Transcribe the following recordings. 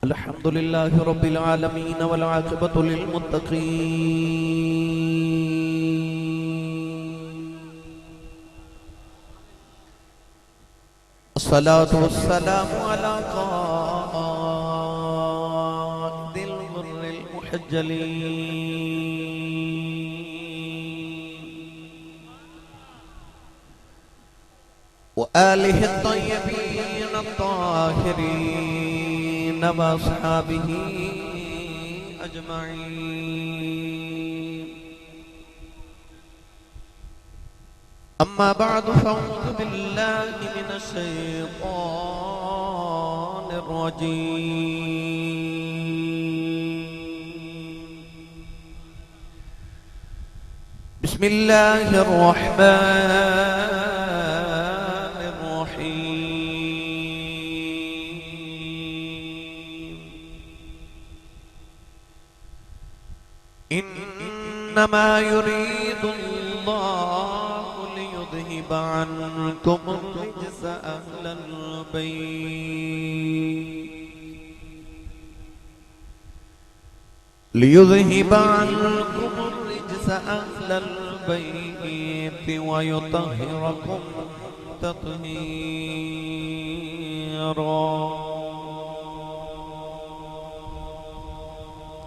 الحمد لله رب العالمين والعاقبة للمتقين الصلاة والسلام على قائد الغر المحجلين وآله الطيبين الطاهرين وأصحابه أجمعين أما بعد فأعوذ بالله من الشيطان الرجيم بسم الله الرحمن الرحيم إنما يريد الله ليذهب عنكم الرجس أهل البيت أهل البيت ويطهركم تطهيرا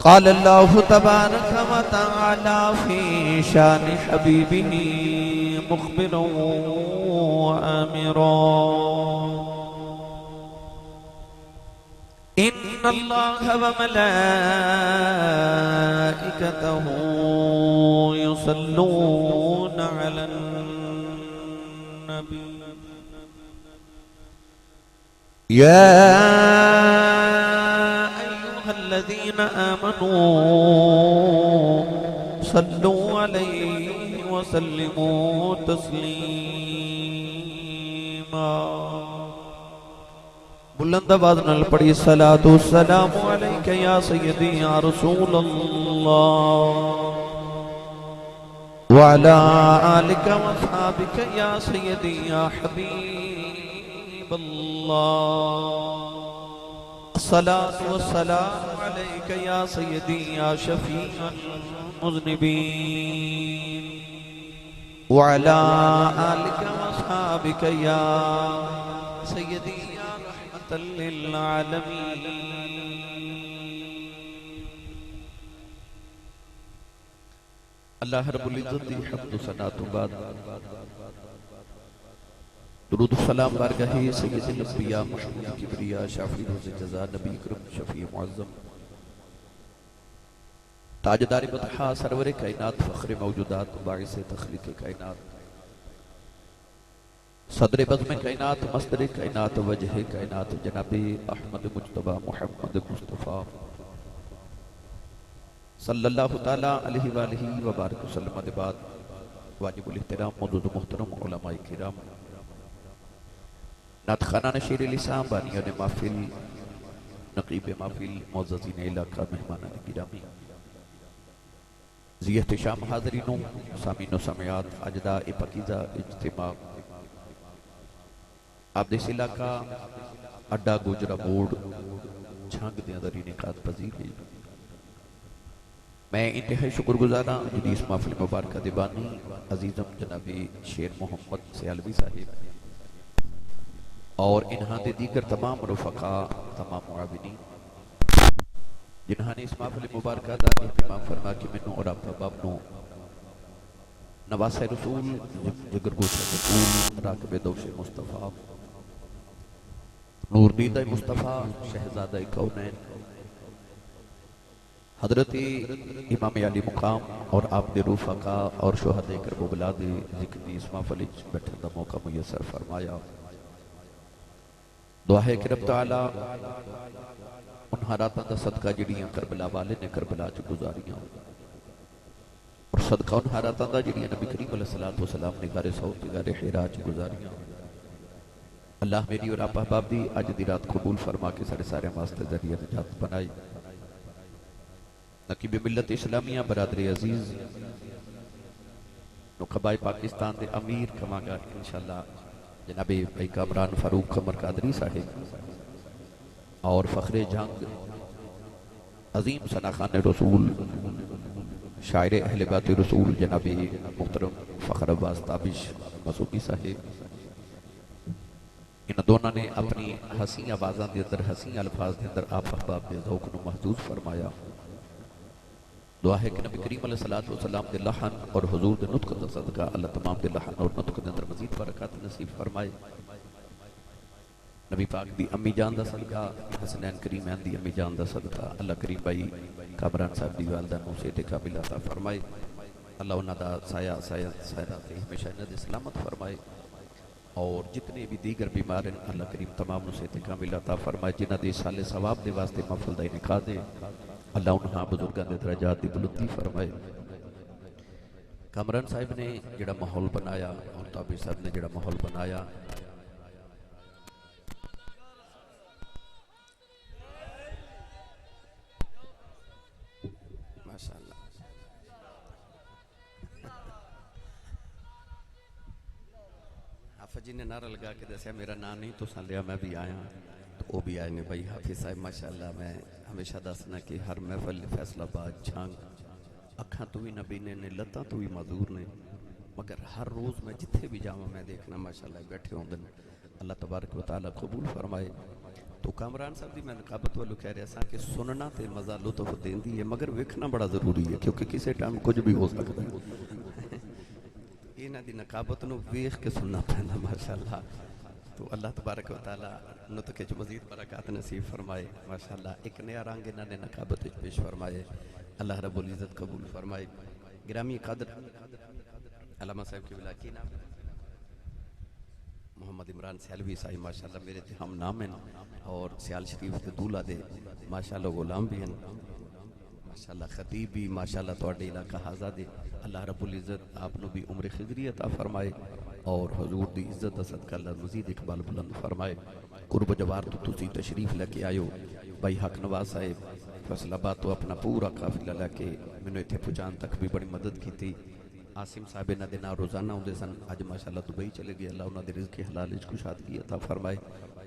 قال الله تبارك وتعالى في شان حبيبه مخبرا وآمرا إن الله وملائكته يصلون على النبي يا أيها الذين آمنوا صلوا عليه وسلموا تسلیما بلند آواز نال پڑھی صلاۃ والسلام علیک یا سیدی یا رسول اللہ وعلی آلک واصحابک یا سیدی یا حبیب اللہ الصلاۃ والسلام علیک یا سیدی یا شفیع المذنبین وعلى آلك وأصحابك يا سيدي يا رحمة للعالمين اللہ رب العزت دی حمد و ثنا تو بعد درود و سلام بارگاہ سید الانبیاء محمود کبریا شافی روز جزا نبی کرم شفیع معظم تاجدار بطحا سرور کائنات فخر موجودات باعث تخلیق کائنات صدر بزم کائنات مصدر کائنات وجہ کائنات جناب احمد مجتبہ محمد مصطفیٰ صلی اللہ تعالیٰ علیہ وآلہ وبارک وسلم بعد واجب الاحترام معزز محترم علماء کرام نعت خانان شیر لسان بانیان محفل نقیب محفل معززین علاقہ مہمانان گرامی زی احتشام حاضرینوں سامین و سمعات اجداء پاکیزہ اجتماع آپ دیس علاقہ اڈا گوجرہ موڑ جھانگ دیا دری نکات پذیر ہے میں انتہائی شکر گزارا جدیس محفل مبارکہ دیبانی عزیزم جناب شیر محمد سیالوی صاحب اور انہاں دے دیگر تمام رفقاء تمام معاونین جنہاں نے اس محفل مبارکہ دا اہتمام فرما کہ منوں اور آپ باب نو نواس رسول جگر گوشہ رسول راکب دوش مصطفیٰ نور دیدہ مصطفیٰ شہزادہ کونین حضرت امام علی مقام اور آپ دے رفقاء اور شہداء کرب و بلاد ذکر دی اس محفل بیٹھن دا موقع میسر فرمایا دعا ہے کہ رب تعالیٰ ان حالاتاں دا صدقہ جڑیاں کربلا والے نے کربلا چ گزاریاں اور صدقہ ان حالاتاں دا جڑیاں نبی کریم علیہ السلام نے غار صوت غار حرا چ گزاریاں اللہ میری اور آپ احباب دی اج دی رات قبول فرما کے سارے واسطے ذریعہ نجات بنائی نقیب ملت اسلامیہ برادر عزیز نقبائے پاکستان دے امیر کمانگا انشاءاللہ جناب بھائی کامران فاروق قمر قادری صاحب اور فخر جنگ عظیم ثناخان رسول شاعر اہل بیت رسول جناب محترم فخر عباس تابش مسعودی صاحب، ان دونوں نے اپنی حسین آوازاں دے اندر حسین الفاظ دے اندر آپ احباب دے ذوق نو محدود فرمایا۔ دعا ہے کہ نبی کریم علیہ الصلوۃ والسلام دے لحن اور حضور دے نطق دا صدقہ اللہ تمام دے لحن اور نطق دے اندر مزید برکات نصیب فرمائے۔ نبی پاک دی امی جان دا صدقہ، حسنین کریمین دی امی جان دا صدقہ اللہ کریم بھائی کامران صاحب دی والدہ نو سے کامل عطا فرمائے۔ اللہ انہاں دا سایہ سایہ ہمیشہ انہاں دی سلامت فرمائے، اور جتنے بھی دیگر بیمار ہیں اللہ کریم تمام نو صحت کامل عطا فرمائے۔ جنہاں دے سال ثواب دے واسطے محفل دا انعقاد ہے اللہ انہاں بزرگاں دے درجات دی بلندی فرمائے۔ کامران صاحب نے جڑا ماحول بنایا اور تابع صاحب نے جڑا ماحول بنایا، ماشاءاللہ حافظ جی نے نعرہ لگا کے دسیا میرا نام نہیں تو سن لیا میں بھی آیا، تو وہ بھی آئے نے بھائی حافظ صاحب ماشاءاللہ۔ میں ہمیشہ دسنا کہ ہر محفل فیصلہ آباد چھانگ اکھاں تو بھی نبینے نے لتاں تو بھی معذور نے، مگر ہر روز میں جتھے بھی جاواں میں دیکھنا ماشاءاللہ بیٹھے ہوندے نے، اللہ تبارک و تعالیٰ قبول فرمائے۔ تو کامران صاحب دی میں نقابت والو کہہ رہا سا کہ سننا تے مزہ لطف دیندی ہے، مگر ویکھنا بڑا ضروری ہے کیونکہ کسی ٹائم کچھ بھی ہو سکتا ہے۔ انہاں دی نقابت نو ویکھ کے سننا پیندا ماشاءاللہ۔ تو اللہ تبارک و تعالیٰ نطق وچ مزید برکات نصیب فرمائے ماشاءاللہ۔ ایک نیا رنگ انہاں نے نقابت وچ پیش فرمائے، اللہ رب العزت قبول فرمائے۔ گرامی قدر علامہ صاحب کی ولاکی نام محمد عمران سیالوی صاحب ماشاءاللہ میرے تے ہم نام ہیں، اور سیال شریف دے دولہ دے ماشاءاللہ غلام بھی ہیں ماشاءاللہ، خطیب بھی ماشاءاللہ تواڈے علاقہ حاضہ دے، اللہ رب العزت آپ نو بھی عمر خضری عطا فرمائے، اور حضور دی عزت دا صدقہ اللہ مزید اقبال بلند فرمائے۔ قرب و جوار تو تسی تشریف لے کے آئیو، بھائی حق نواز صاحب فیصل آباد تو اپنا پورا قافلہ لے کے مینوں ایتھے پہنچان تک بھی بڑی مدد کی تھی۔ عاصم صاحب انہاں دے نال روزانہ ہوندے سن، اج ماشاءاللہ دبئی چلے گئے، اللہ انہاں دے رزق حلال وچ کشادگی عطا فرمائے۔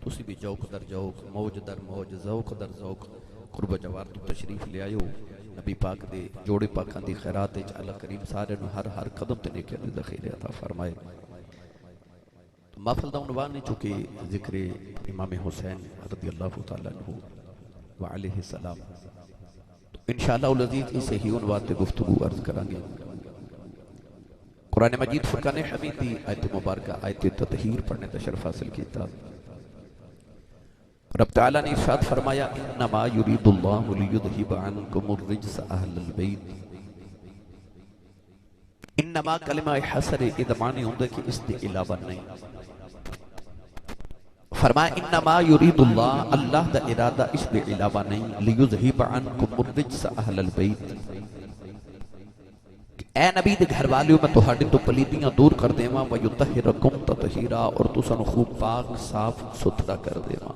تسی بھی جوق در جوق، موج در موج، ذوق در ذوق قرب و جوار تو تشریف لے آئیو۔ نبی پاک دے جوڑے پاکاں دی خیرات وچ اللہ کریم سارے نو ہر قدم تے نیکیاں دے ذخیرے عطا فرمائے۔ تو محفل دا عنوان ہے چونکہ ذکر امام حسین رضی اللہ تعالی عنہ وعلیہ السلام، تو انشاءاللہ العزیز اسے ہی عنوان تے گفتگو عرض کریں گے۔ قرآن مجید فرقان حمید دی آیت مبارکہ آیت تطہیر پڑھنے کا شرف حاصل کیتا۔ رب تعالیٰ نے ارشاد فرمایا انما یرید اللہ لیذہب عنکم الرجس اہل البیت۔ انما کلمہ حسر ادمانی ہوندے کہ اس دے علاوہ نہیں، فرمایا انما یرید اللہ، اللہ دا ارادہ اس دے علاوہ نہیں، لیذہب عنکم الرجس اہل البیت، اے نبی دے گھر والیوں میں تہاڈے تو پلیدیاں دور کر دیواں، ویطہرکم تطہیرا، اور تساں خوب پاک صاف ستھرا کر دیواں۔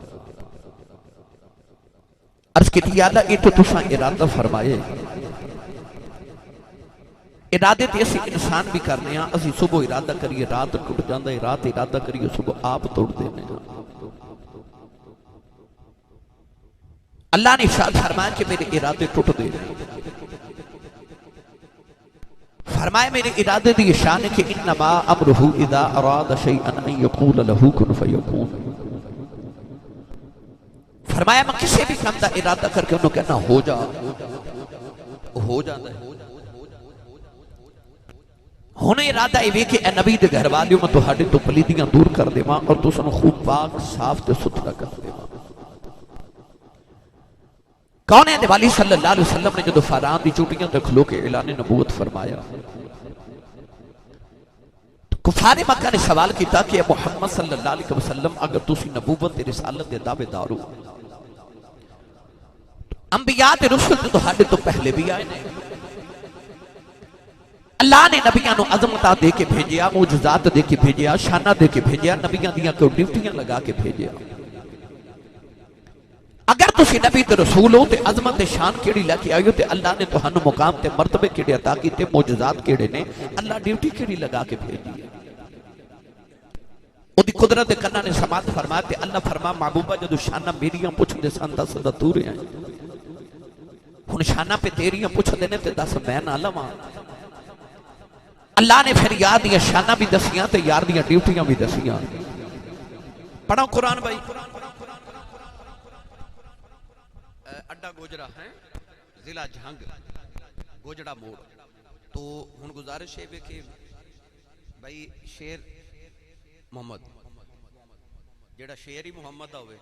عرض کی یا اللہ یہ تو تساں ارادہ فرمائے، ارادے تے اسی انسان بھی کرنے ہاں، اسی صبح ارادہ کریے رات ٹوٹ جاندا ہے، رات ارادہ کریے صبح آپ توڑ دینے ہاں۔ اللہ نے ارشاد فرمایا کہ میرے ارادے ٹوٹ دے، فرمائے میرے ارادے دی شان ہے کہ انما امرہ اذا اراد شیئا ان یقول له کن فیکون، فرمایا میں کسی بھی کام دا ارادہ کر کے انہوں کہنا ہو جا، ہو جاتا ہے۔ ہونے ارادہ ایوے کہ اے نبی دے گھر والیوں میں تہاڈے تو پلیدیاں دور کر دیواں، اور تساں خوب پاک صاف تے ستھرا کر دیواں۔ کون ہے والی صلی اللہ علیہ وسلم نے جدو فاران دی چوٹیاں تے کھلو کے اعلان نبوت فرمایا، کفار مکہ نے سوال کیتا کہ محمد صلی اللہ علیہ وسلم اگر تسی نبوت تے رسالت دے دعوے دارو، انبیاء تے رسل تو ہاڈے تو پہلے بھی آئے نے، اللہ نے نبیاں نو عظمتاں دے کے بھیجیا، معجزات دے کے بھیجیا، شانہ دے کے بھیجیا، نبیاں دیاں کو ڈیوٹیاں لگا کے بھیجیا۔ اگر تسی نبی تے رسول ہو تے عظمت شان کیڑی لے کے آئیو تے اللہ نے تہانوں مقام تے مرتبے کیڑے عطا کیتے، معجزات کیڑے نے، اللہ ڈیوٹی کیڑی لگا کے بھیجی ہے۔ وہ قدرت کنا نے سماعت فرمایا تے اللہ فرما محبوبہ جدو شانہ میریاں پوچھ دے سن دس دا تو رہے ہیں ہن شانہ پہ تیریاں پوچھ دینے تے دس میں نہ لواں اللہ نے پھر یار دیا شانہ بھی دسیاں تے یار دیا ڈیوٹیاں بھی دسیاں پڑھو قرآن بھائی اڈا گوجرا ہے ضلع جھنگ گوجڑا موڑ تو ہن گزارش ہے کہ بھائی شیر محمد جیڑا شیر ہی محمد ہوئے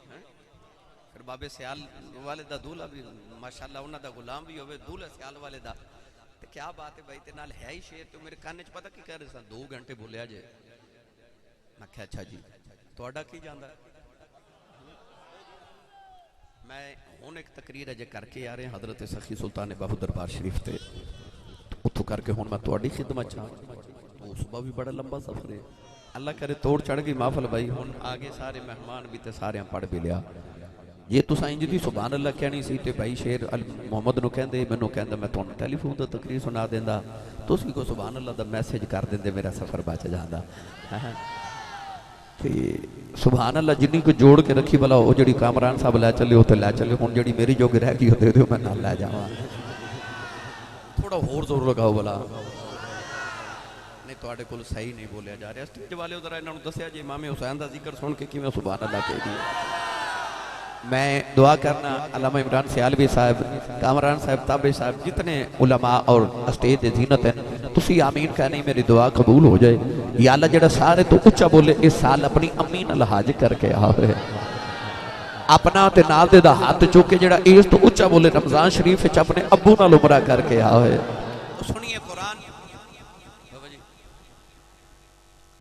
پھر بابے سیال والے دا دولہ بھی ماشاءاللہ انہاں دا غلام بھی ہوئے دولہ سیال والے دا تو کیا بات ہے بھائی تے نال ہے ہی شیر تو میرے کاننے چ پتہ کی کہہ رہے سن 2 گھنٹے بولیا جائے میں کہا اچھا جی تو اڈا کی جاندہ ہے میں ہون ایک تقریر اجے کر کے آ رہے ہیں حضرت سخی سلطان باہو دربار شریف تے اتھو کر کے ہون میں تو اڈی خدمت چاہاں تو صبح بھی بڑا لمبا سفر ہے اللہ کرے توڑ چڑھ گئی محفل بھائی ہون آگے سارے مہمان بھی تے سارے پڑھ بھی لیا یہ تو سائیں جی سبحان اللہ کہنی سی تے بھائی شیر محمد نو کہندے مینوں کہندا میں تانوں ٹیلی فون تے تقریر سنا دیندا تسی کو سبحان اللہ دا میسج کر دیندے میرا سفر بچ جاندا تے سبحان اللہ جنی کو جوڑ کے رکھی بلا او جڑی کامران صاحب لے چلے او تے لے چلے ہن جڑی میری جو رہ گئی او دے دیو میں نال لے جاواں تھوڑا ہور زور لگاؤ بلا نہیں تواڈے کول صحیح نہیں بولیا جا رہا اسٹیج والے ذرا انہاں نوں دسیا جی امام حسین دا ذکر سن کے کیویں سبحان اللہ کہہ دی میں دعا کرنا علامہ عمران سیالوی صاحب کامران صاحب تابع صاحب جتنے علماء اور اسٹیج زینت ہیں تسی آمین کہنے میری دعا قبول ہو جائے یا اللہ جڑا سارے تو اچھا بولے اس سال اپنی امی نال حج کر کے آوے اپنا تے نال دے دا ہاتھ چوکے جڑا اس تو اچھا بولے رمضان شریف وچ اپنے ابو نال عمرہ کر کے آوے سنیے قرآن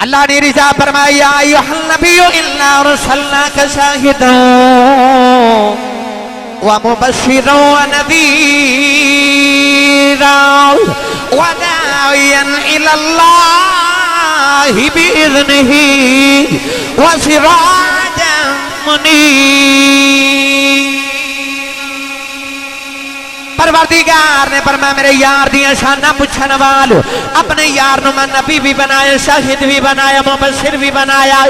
اللہ نے رضا فرمایا یا ایھا النبی انا ارسلناک شاہدا ومبشرا ونذیرا وداعیا الی اللہ باذنہ وسراجا منیرا پروردگار نے فرمایا میرے یار دیاں شانہ پوچھن والو اپنے یار نو میں نبی بھی بنایا شاہد بھی بنایا مبشر بھی بنایا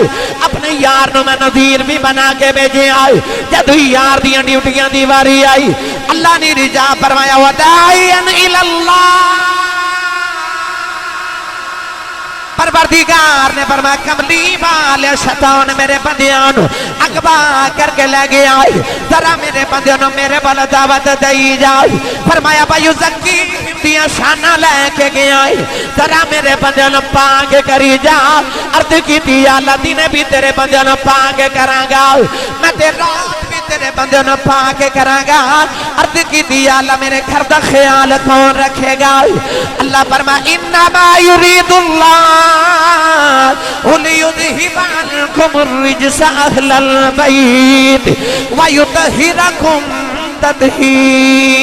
اپنے یار نو میں نذیر بھی بنا کے بھیجے آئے جدو یار دیاں ڈیوٹیاں دیواری آئی اللہ نے رجا فرمایا وداعیا الی اللہ پروردگار نے فرمایا کملی والے شیطان میرے بندیاں نو اغوا کر کے لے گیا ذرا میرے بندیاں نو میرے بل دعوت دئی جائے فرمایا بھائیو زکی دیاں شانہ لے کے گیا ذرا میرے بندیاں نو پاک کری جا عرض کی دیا اللہ دینے بھی تیرے بندیاں نو پاک کراں گا میں تیرے رات بھی تیرے بندیاں نو پاک کراں گا عرض کی دیا اللہ میرے گھر دا خیال کون رکھے گا اللہ فرمایا انما یرید اللہ وَلِيُذْهِبَ عَنْكُمُ الرِّجْسَ أَهْلَ الْبَيْتِ وَيُطَهِّرَكُمْ تَطْهِيرًا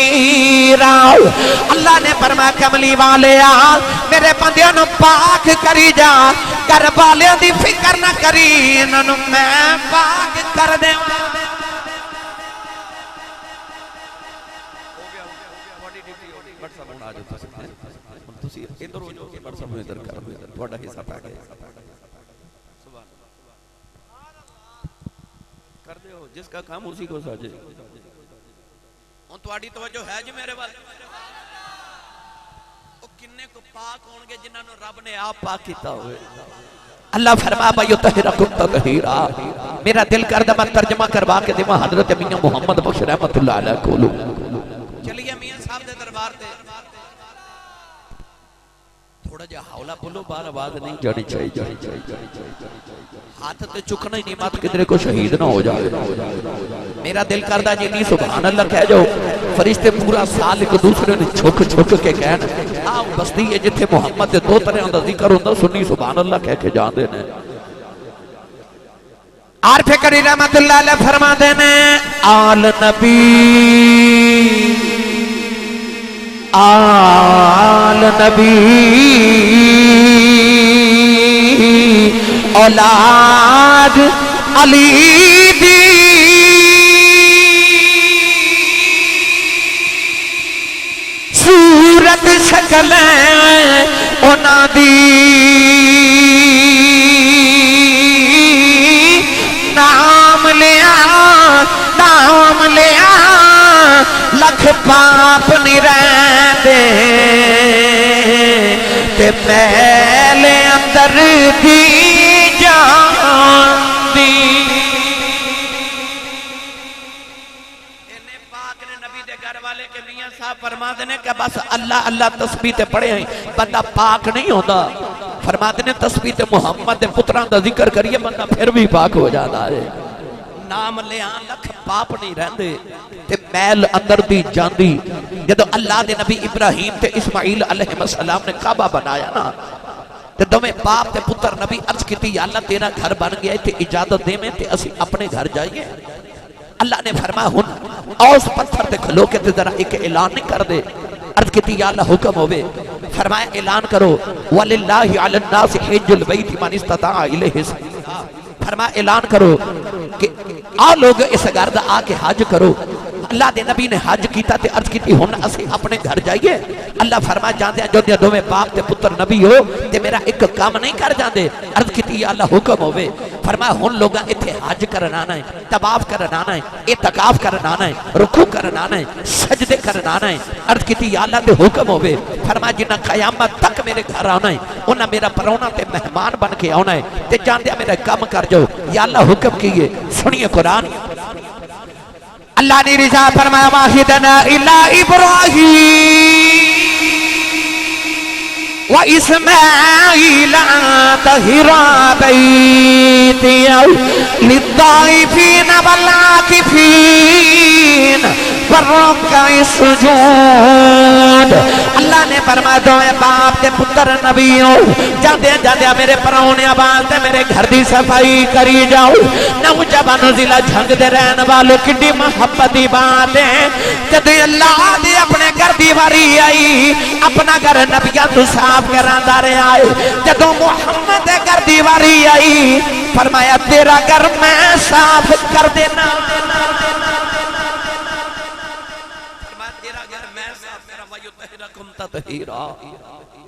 اللہ نے فرمایا کملی والے میرے بندیاں نو پاک کری جا کر والیاں دی فکر نہ کری انہاں نو میں پاک کر دے ادھر ہو جو کہ برسا میں ادھر کر تھوڑا حصہ پا گیا کر دے ہو جس کا کام اسی کو ساجے ان تواڈی توجہ ہے جی میرے وال او کنے کو پاک ہون گے جنہاں نو رب نے آپ پاک کیتا ہوئے اللہ فرما یطہرکم تطہیرا میرا دل کردا میں ترجمہ کروا کے دیواں حضرت میاں محمد بخش رحمت اللہ علیہ کولو چلیے میاں صاحب دے دربار تے تھوڑا جا حولا بولو بار آواز نہیں جانی چاہیے ہاتھ تے چکنا ہی نہیں مات کدرے کو شہید نہ ہو جائے میرا دل کردہ جنی سبحان اللہ کہہ جاؤ فرشتے پورا سال ایک دوسرے نے چھک چھک کے کہنا آؤ بستی ہے جتھے محمد دے 2 طرح اندر ذکر ہوندہ سنی سبحان اللہ کہہ کے جان دینے عارف کری رحمت اللہ علیہ فرما دینے آل نبی آل نبی اولاد علی دی صورت شکل اونا دی نام لیا لکھ پاپ نہیں رہندے تے میلے اندر دی جاندی کہ میاں صاحب فرما دینے کہ بس اللہ اللہ تسبیح تے پڑھے ہیں بندہ پاک نہیں ہوتا فرما دینے تسبیح تے محمد دے پتران دا ذکر کریے بندہ پھر بھی پاک ہو جاتا ہے نام لیاں لکھ پاپ نہیں رہندے تے میل اندر دی جاندی جدو اللہ دے نبی ابراہیم تے اسماعیل علیہ السلام نے کعبہ بنایا نا تے دویں باپ تے پتر نبی عرض کیتی یا اللہ تیرا گھر بن گیا تے اجازت دے میں تے اسی اپنے گھر جائیے اللہ نے فرمایا ہن اوس پتھر تے کھلو کے تے ذرا ایک اعلان نہیں کر دے عرض کیتی یا اللہ حکم ہوئے فرمایا اعلان کرو وَلِلَّهِ عَلَى النَّاسِ حِجُّ الْبَيْتِ مَنِ اسْتَطَاعَ إِلَيْهِ سَبِيلًا فرمایا اعلان کرو کہ آ لوگ اس گھر دا آ کے حج کرو اللہ دے نبی نے حج کیتا تے عرض کیتی ہن اسی اپنے گھر جائیے اللہ فرمایا جاندے جو دے دوویں باپ تے پتر نبی ہو تے میرا ایک کام نہیں کر جاندے عرض کیتی یا اللہ حکم ہوئے فرمایا ہن لوگاں ایتھے حج کرن آنا ہے طواف کرن آنا ہے اعتکاف کرن آنا ہے رکوع کرن آنا ہے سجدے کرن آنا ہے عرض کیتی یا اللہ تے حکم ہوئے فرمایا جنہاں قیامت تک میرے گھر آنا ہے انہاں میرا پرونا تے مہمان بن کے آنا ہے تے جاندے میرا کام کر جاؤ یا اللہ حکم کیے سنیے قرآن اللہ نے رضا فرمایا واحدنا الا ابراہیم واسماعیل طہرا بیتی للضائفین والعاکفین والرکع السجود اللہ نے فرمایا دوئے باپ تے پتر نبیوں جاندے جاندے میرے پرونے آباد تے میرے گھر دی صفائی کری جاؤ نوجوان ضلع جھنگ دے رہن والوں کڈی محبت دی بات ہے جدے اللہ دے اپنے گھر دی واری آئی اپنا گھر نبیاں تو صاف کراندا رہا ہے جدوں محمد دے گھر دی واری آئی فرمایا تیرا گھر میں صاف کر دینا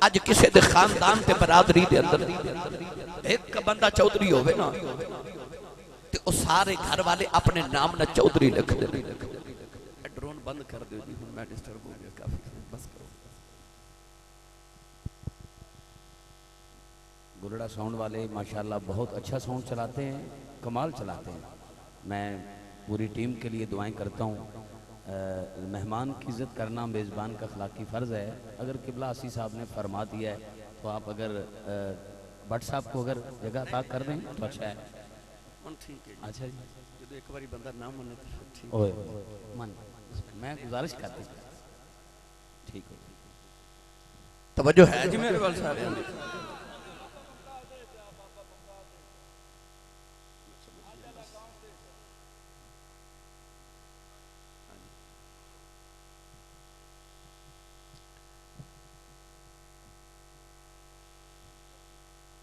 اج کسے دے خاندان تے برادری دے اندر ایک بندہ چودھری ہوئے نا تے او سارے گھر والے اپنے نام نہ چودھری لکھ دے ڈرون بند کر دے جی میں ڈسٹرب ہو گیا کافی بس کرو گلڑا ساؤنڈ والے ماشاءاللہ بہت اچھا ساؤنڈ چلاتے ہیں کمال چلاتے ہیں میں پوری ٹیم کے لیے دعائیں کرتا ہوں مہمان کی عزت کرنا میزبان کا اخلاقی فرض ہے اگر قبلہ اسی صاحب نے فرما دیا ہے تو آپ اگر بٹ صاحب کو اگر جگہ عطا کر دیں تو اچھا ہے اچھا جی جب ایک باری بندہ نام منت اوئے من میں گزارش کرتی ٹھیک ہو توجہ ہے جی میرے وال سارے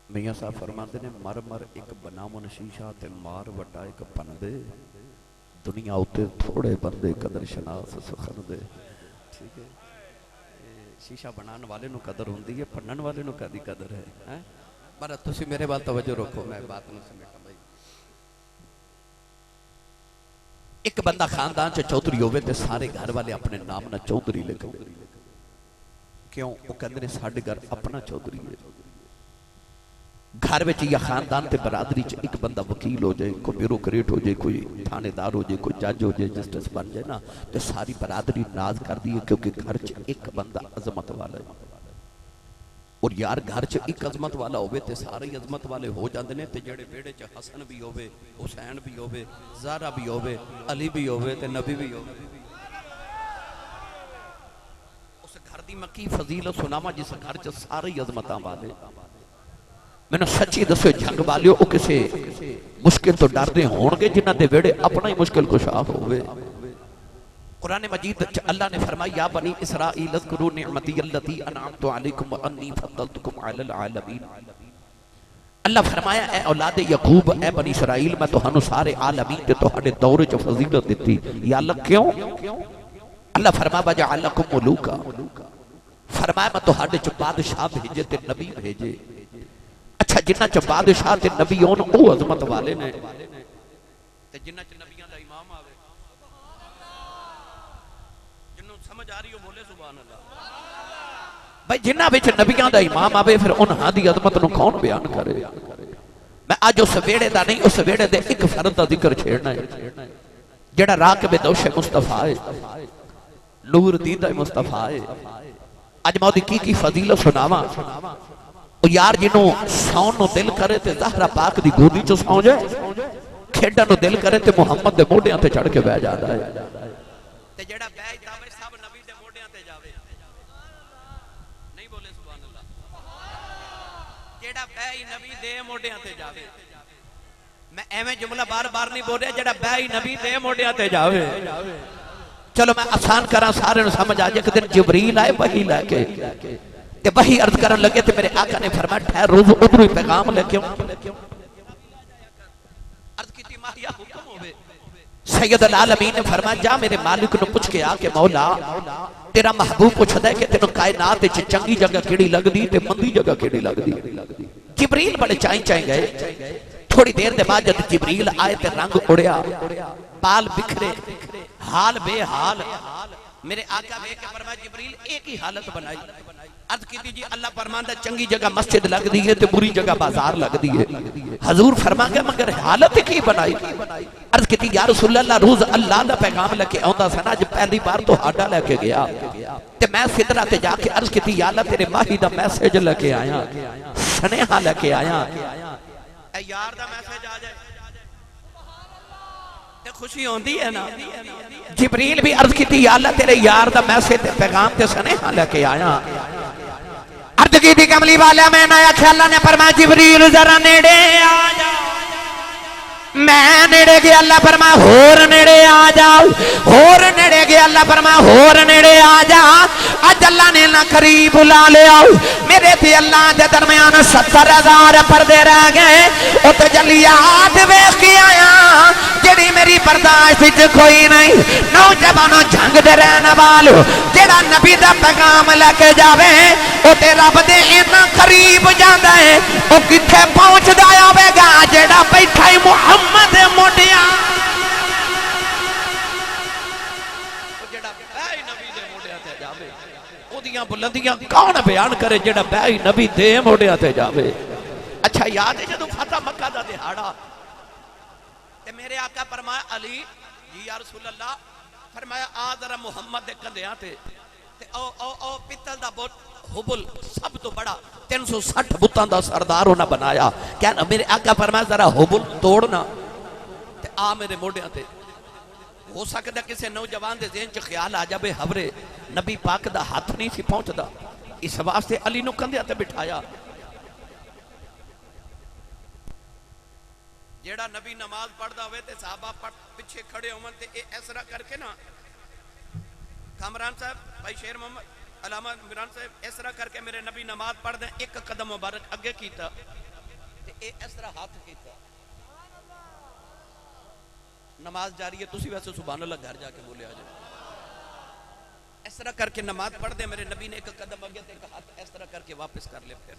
میاں صاحب فرماتے نے مر مر ایک بنا من شیشہ تے مار وٹا ایک پن دے دنیا ہوتے تھوڑے بندے قدر شناس سخن دے ٹھیک ہے شیشہ بنان والے نو قدر ہوندی ہے پنن والے نو کدی قدر ہے پر تسی میرے بات توجہ رکھو میں بات نہ سمیٹا بھائی ایک بندہ خاندان چ چودھری ہوئے تے سارے گھر والے اپنے نام نہ چودھری لکھ دے کیوں وہ کہندے نے ساڈے گھر اپنا چودھری ہے گھر وچ یا خاندان تے برادری چ ایک بندہ وکیل ہو جائے کوئی بیوروکریٹ ہو جائے کوئی تھانے دار ہو جائے کوئی جج ہو جائے جسٹس بن جائے نا تو ساری برادری ناز کر دی ہے کیونکہ گھر چ ایک بندہ عظمت والا ہے اور یار گھر چ ایک عظمت والا ہوئے تے سارے عظمت والے ہو جاندے نے تے جڑے بیڑے چ حسن بھی ہوئے حسین بھی ہوئے زہرا بھی ہوئے علی بھی ہوئے تے نبی بھی ہوئے اس گھر دی مکی فضیلت سناواں جس گھر چ سارے عظمتاں والے میں نے سچی دسو جھنگ والیو او کسے مشکل تو ڈر دے ہون گے جنہ دے ویڑے اپنا ہی مشکل کشا ہوئے قرآن مجید اللہ نے فرمایا یا بنی اسرائیل اذکروا نعمتی اللتی انعمت علیکم وانی فضلتکم علی العالمین اللہ فرمایا اے اولاد یعقوب اے بنی اسرائیل میں تہانوں سارے عالمین تے تہاڈے دور وچ فضیلت دتی یا اللہ کیوں اللہ فرمایا وجعلکم ملوکا فرمایا میں تہاڈے چ بادشاہ بھیجے تے نبی بھیجے اچھا جنہ چ بادشاہ تے نبی ہون او عظمت والے نے تے جنہ چ نبیاں دا امام سمجھ آ رہی ہو بولے سبحان اللہ. بھائی جنہ بچ نبیاں دا امام آوے پھر انہاں دی عظمت نو کون بیان کرے. میں آج اس ویڑے دا نہیں اس ویڑے دے ایک فرد دا ذکر چھیڑنا ہے جڑا راکب دوش مصطفیٰ ہے نور دیدہ مصطفیٰ ہے. اج میں دی کی فضیلت سناواں او یار جنوں سون نو دل کرے تے زہرا پاک دی گودی چ سو جائے کھیڈاں نو دل کرے تے محمد دے موڈیاں تے چڑھ کے بیٹھ جاتا ہے. تے جڑا بیٹھ جاوے سب نبی دے موڈیاں تے جاوے. نہیں بولے سبحان اللہ. جڑا بیٹھ نبی دے موڈیاں تے جاوے. میں ایویں جملہ بار بار نہیں بول رہا جڑا بیٹھ نبی دے موڈیاں تے جاوے. چلو میں آسان کراں سارے نو سمجھ آ جائے. ایک دن جبریل آئے وحی لے کے تے وحی عرض کرن لگے تے میرے آقا نے فرمایا ٹھہر روز ادھر ہی پیغام لے کے عرض کیتی ماہیا حکم ہوے. سید العالمین نے فرمایا جا میرے مالک نو پوچھ کے آ کے مولا تیرا محبوب پوچھدا ہے کہ تینوں کائنات وچ چنگی جگہ کیڑی لگدی تے مندی جگہ کیڑی لگدی. جبریل بڑے چائیں چائیں گئے. تھوڑی دیر دے بعد جب جبریل آئے تے رنگ اڑیا بال بکھرے حال بے حال. میرے آقا بے کے فرمایا جبریل ایک ہی حالت بنائی. عرض کی جی اللہ فرماندا چنگی جگہ مسجد لگ دی ہے تے بری جگہ بازار لگ دی ہے. حضور فرما گیا مگر حالت کی بنائی. عرض کی یا رسول اللہ روز اللہ دا پیغام لے کے آندا سنا اج پہلی بار تو ہاڈا لے کے گیا تے میں سدرا تے جا کے عرض کی یا اللہ تیرے ماہی دا میسج لے کے آیا سنیہا لے کے آیا. اے یار دا میسج آ جائے تے خوشی ہوندی ہے نا. جبریل بھی عرض کی یا اللہ تیرے یار دا میسج تے پیغام تے سنیہا لے کے آیا. عرض کی تھی کملی والا میں نایا کہ اللہ نے فرمایا جبریل ذرا نیڑے آ جا. میں نیڑے گیا اللہ فرمایا ہور نیڑے آ جا. ہور نیڑے گیا اللہ فرمایا ہور نیڑے آ جا. اج اللہ نے نہ قریب بلا لیا میرے تھی اللہ دے درمیان 70,000 پردے رہ گئے. او تجلیات ویکھ کے آیا جڑی میری برداشت وچ کوئی نہیں. نوجوانوں جنگ دے رہن والو جڑا نبی دا پیغام لے کے جاوے او تے رب دے اتنا قریب جاندا ہے. او کتھے پہنچدا ہوے گا جڑا بیٹھا ہے محمد موڈیاں. جڑا بیٹھ نبی دے موڈیاں تے جاوے اودیاں بلندیاں کون بیان کرے جڑا بیٹھ نبی دے موڈیاں تے جاوے. اچھا یاد ہے جدوں فتح مکہ دا دہاڑا تے میرے آقا فرمایا علی جی یا رسول اللہ فرمایا آ ذرا محمد دے کندھیاں تے او پتل دا بت حبل سب تو بڑا 360 بتاں دا سردار ہونا بنایا. کیا میرے آقا فرمایا ذرا حبل توڑنا تے آ میرے موڈیاں تے. ہو سکتا کسی نوجوان دے ذہن چ خیال آ جاوے حبرے نبی پاک دا ہاتھ نہیں سی پہنچدا اس واسطے علی نو کندھیاں تے بٹھایا. جیڑا نبی نماز پڑھدا ہوئے تے صحابہ پیچھے کھڑے ہون تے اے اس طرح کر کے نا کامران صاحب بھائی شیر محمد علامہ عمران صاحب اس طرح کر کے میرے نبی نماز پڑھ دیں ایک قدم مبارک اگے کیتا تے اے اس طرح ہاتھ کیتا. نماز جاری ہے تسی ویسے سبحان اللہ گھر جا کے بولے آ جائے. اس طرح کر کے نماز پڑھ دیں میرے نبی نے ایک قدم اگے تے ایک ہاتھ اس طرح کر کے واپس کر لے. پھر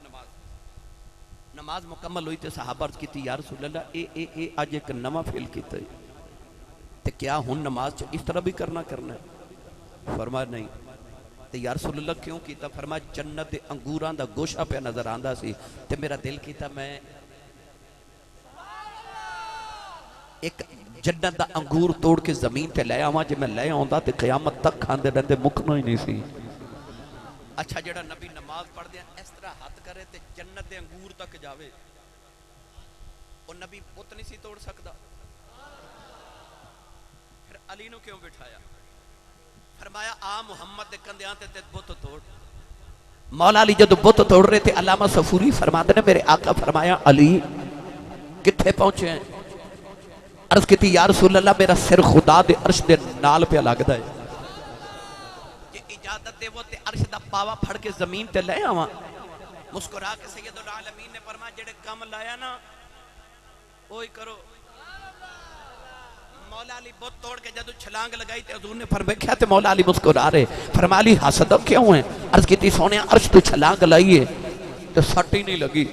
نماز مکمل ہوئی تے صحابہ عرض کیتی یا رسول اللہ اے آج ایک نواں فعل کیتا ہے تے کیا ہن نماز چ اس طرح بھی کرنا ہے؟ فرمایا نہیں. تے یا رسول اللہ کیوں کیتا؟ فرمایا جنت دے انگوراں دا گوشہ پہ نظر آندا سی تے میرا دل کیتا میں ایک جنت دا انگور توڑ کے زمین تے لے آواں. جے میں لے آوندا تے قیامت تک کھاندے رہندے مکنا ہی نہیں سی. اچھا جڑا نبی نماز پڑھ دیا اس طرح ہاتھ کرے تے جنت دے انگور تک جاوے وہ نبی بت نہیں سی توڑ سکدا. پھر علی نو کیوں بٹھایا؟ فرمایا آ محمد دے کندھیاں تے بت توڑ. مولا علی جدو بت توڑ رہے تھے علامہ صفوری فرماتے نے میرے آقا فرمایا علی کتھے پہنچے ہیں؟ عرض کیتی یا رسول اللہ میرا سر خدا دے عرش دے نال پہ لگدا ہے. اجازت دے وہ تے عرش دا پاوا پھڑ کے زمین تے لے آواں. مسکرا کے سید العالمین نے فرمایا جڑے کم لایا نا وہی کرو. مولا علی بت توڑ کے جدو چھلانگ لگائی تے حضور نے فرمایا تے مولا علی مسکرا رہے. فرمایا علی حسد کیوں ہیں؟ عرض کیتی سونے عرش تو چھلانگ لائیے تے سٹ ہی نہیں لگی.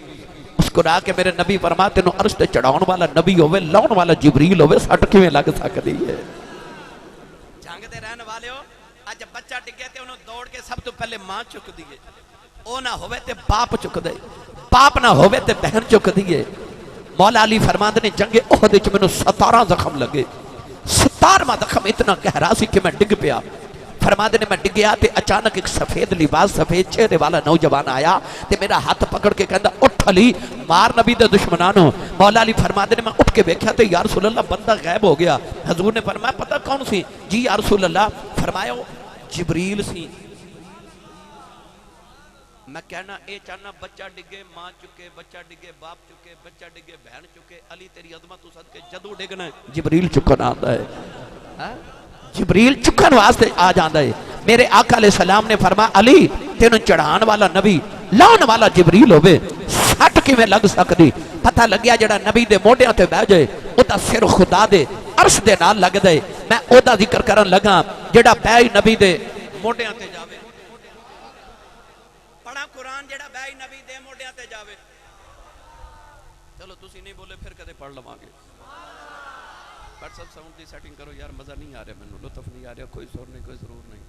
مسکرا کے میرے نبی فرمایا تینوں عرش تے چڑھاؤن والا نبی ہوئے لاؤن والا جبریل ہوئے سٹ کیویں لگ سکدی ہے؟ جنگ دے رہن والے ہو اج بچہ ڈگے تے انہوں دوڑ کے سب تو پہلے ماں چک دیئے، او نہ ہوئے تے باپ چک دے، باپ نہ ہوئے تے بہن چک دیئے۔ مولا علی فرماندے نے جنگ احد وچ مینوں 17 زخم لگے، 17واں زخم اتنا گہرا سی کہ میں ڈگ پیا۔ فرماندے نے میں ڈگیا تے اچانک ایک سفید لباس سفید چہرے والا نوجوان آیا تے میرا ہاتھ پکڑ کے کہندا اٹھ علی مار نبی دے دشمنانوں۔ مولا علی فرماندے نے میں اٹھ کے دیکھا تے یا رسول اللہ بندہ غائب ہو گیا۔ حضور نے فرمایا پتہ کون سی؟ جی یا رسول اللہ۔ فرمایا جبریل سی۔ میں کہنا اے چاہنا بچہ ڈگے ماں چکے، بچہ ڈگے باپ چکے، بچہ ڈگے بہن چکے، علی تیری عظمت تو صدقے جدو ڈگنا ہے جبریل چکن آتا ہے، جبریل چکن واسطے آ جاندہ ہے۔ میرے آقا علیہ السلام نے فرمایا علی تینوں چڑھان والا نبی لاؤن والا جبریل ہوئے، سٹ کی میں لگ سکتی۔ پتہ لگیا جڑا نبی دے موڈیاں تے بہ جائے او تا سر خدا دے عرش دے نال لگ دے۔ میں او دا ذکر کرن لگا جڑا بہی نبی دے موڈیاں تے جاوے، پڑھا قرآن جڑا بہی نبی دے موڈیاں تے جاوے۔ چلو تسی نہیں بولے پھر کدے پڑھ لواں گے۔ بٹ سب ساؤنڈ دی سیٹنگ کرو یار، مزہ نہیں آ رہا، میں لطف نہیں آ رہا، کوئی سور نہیں کوئی ضرور نہیں،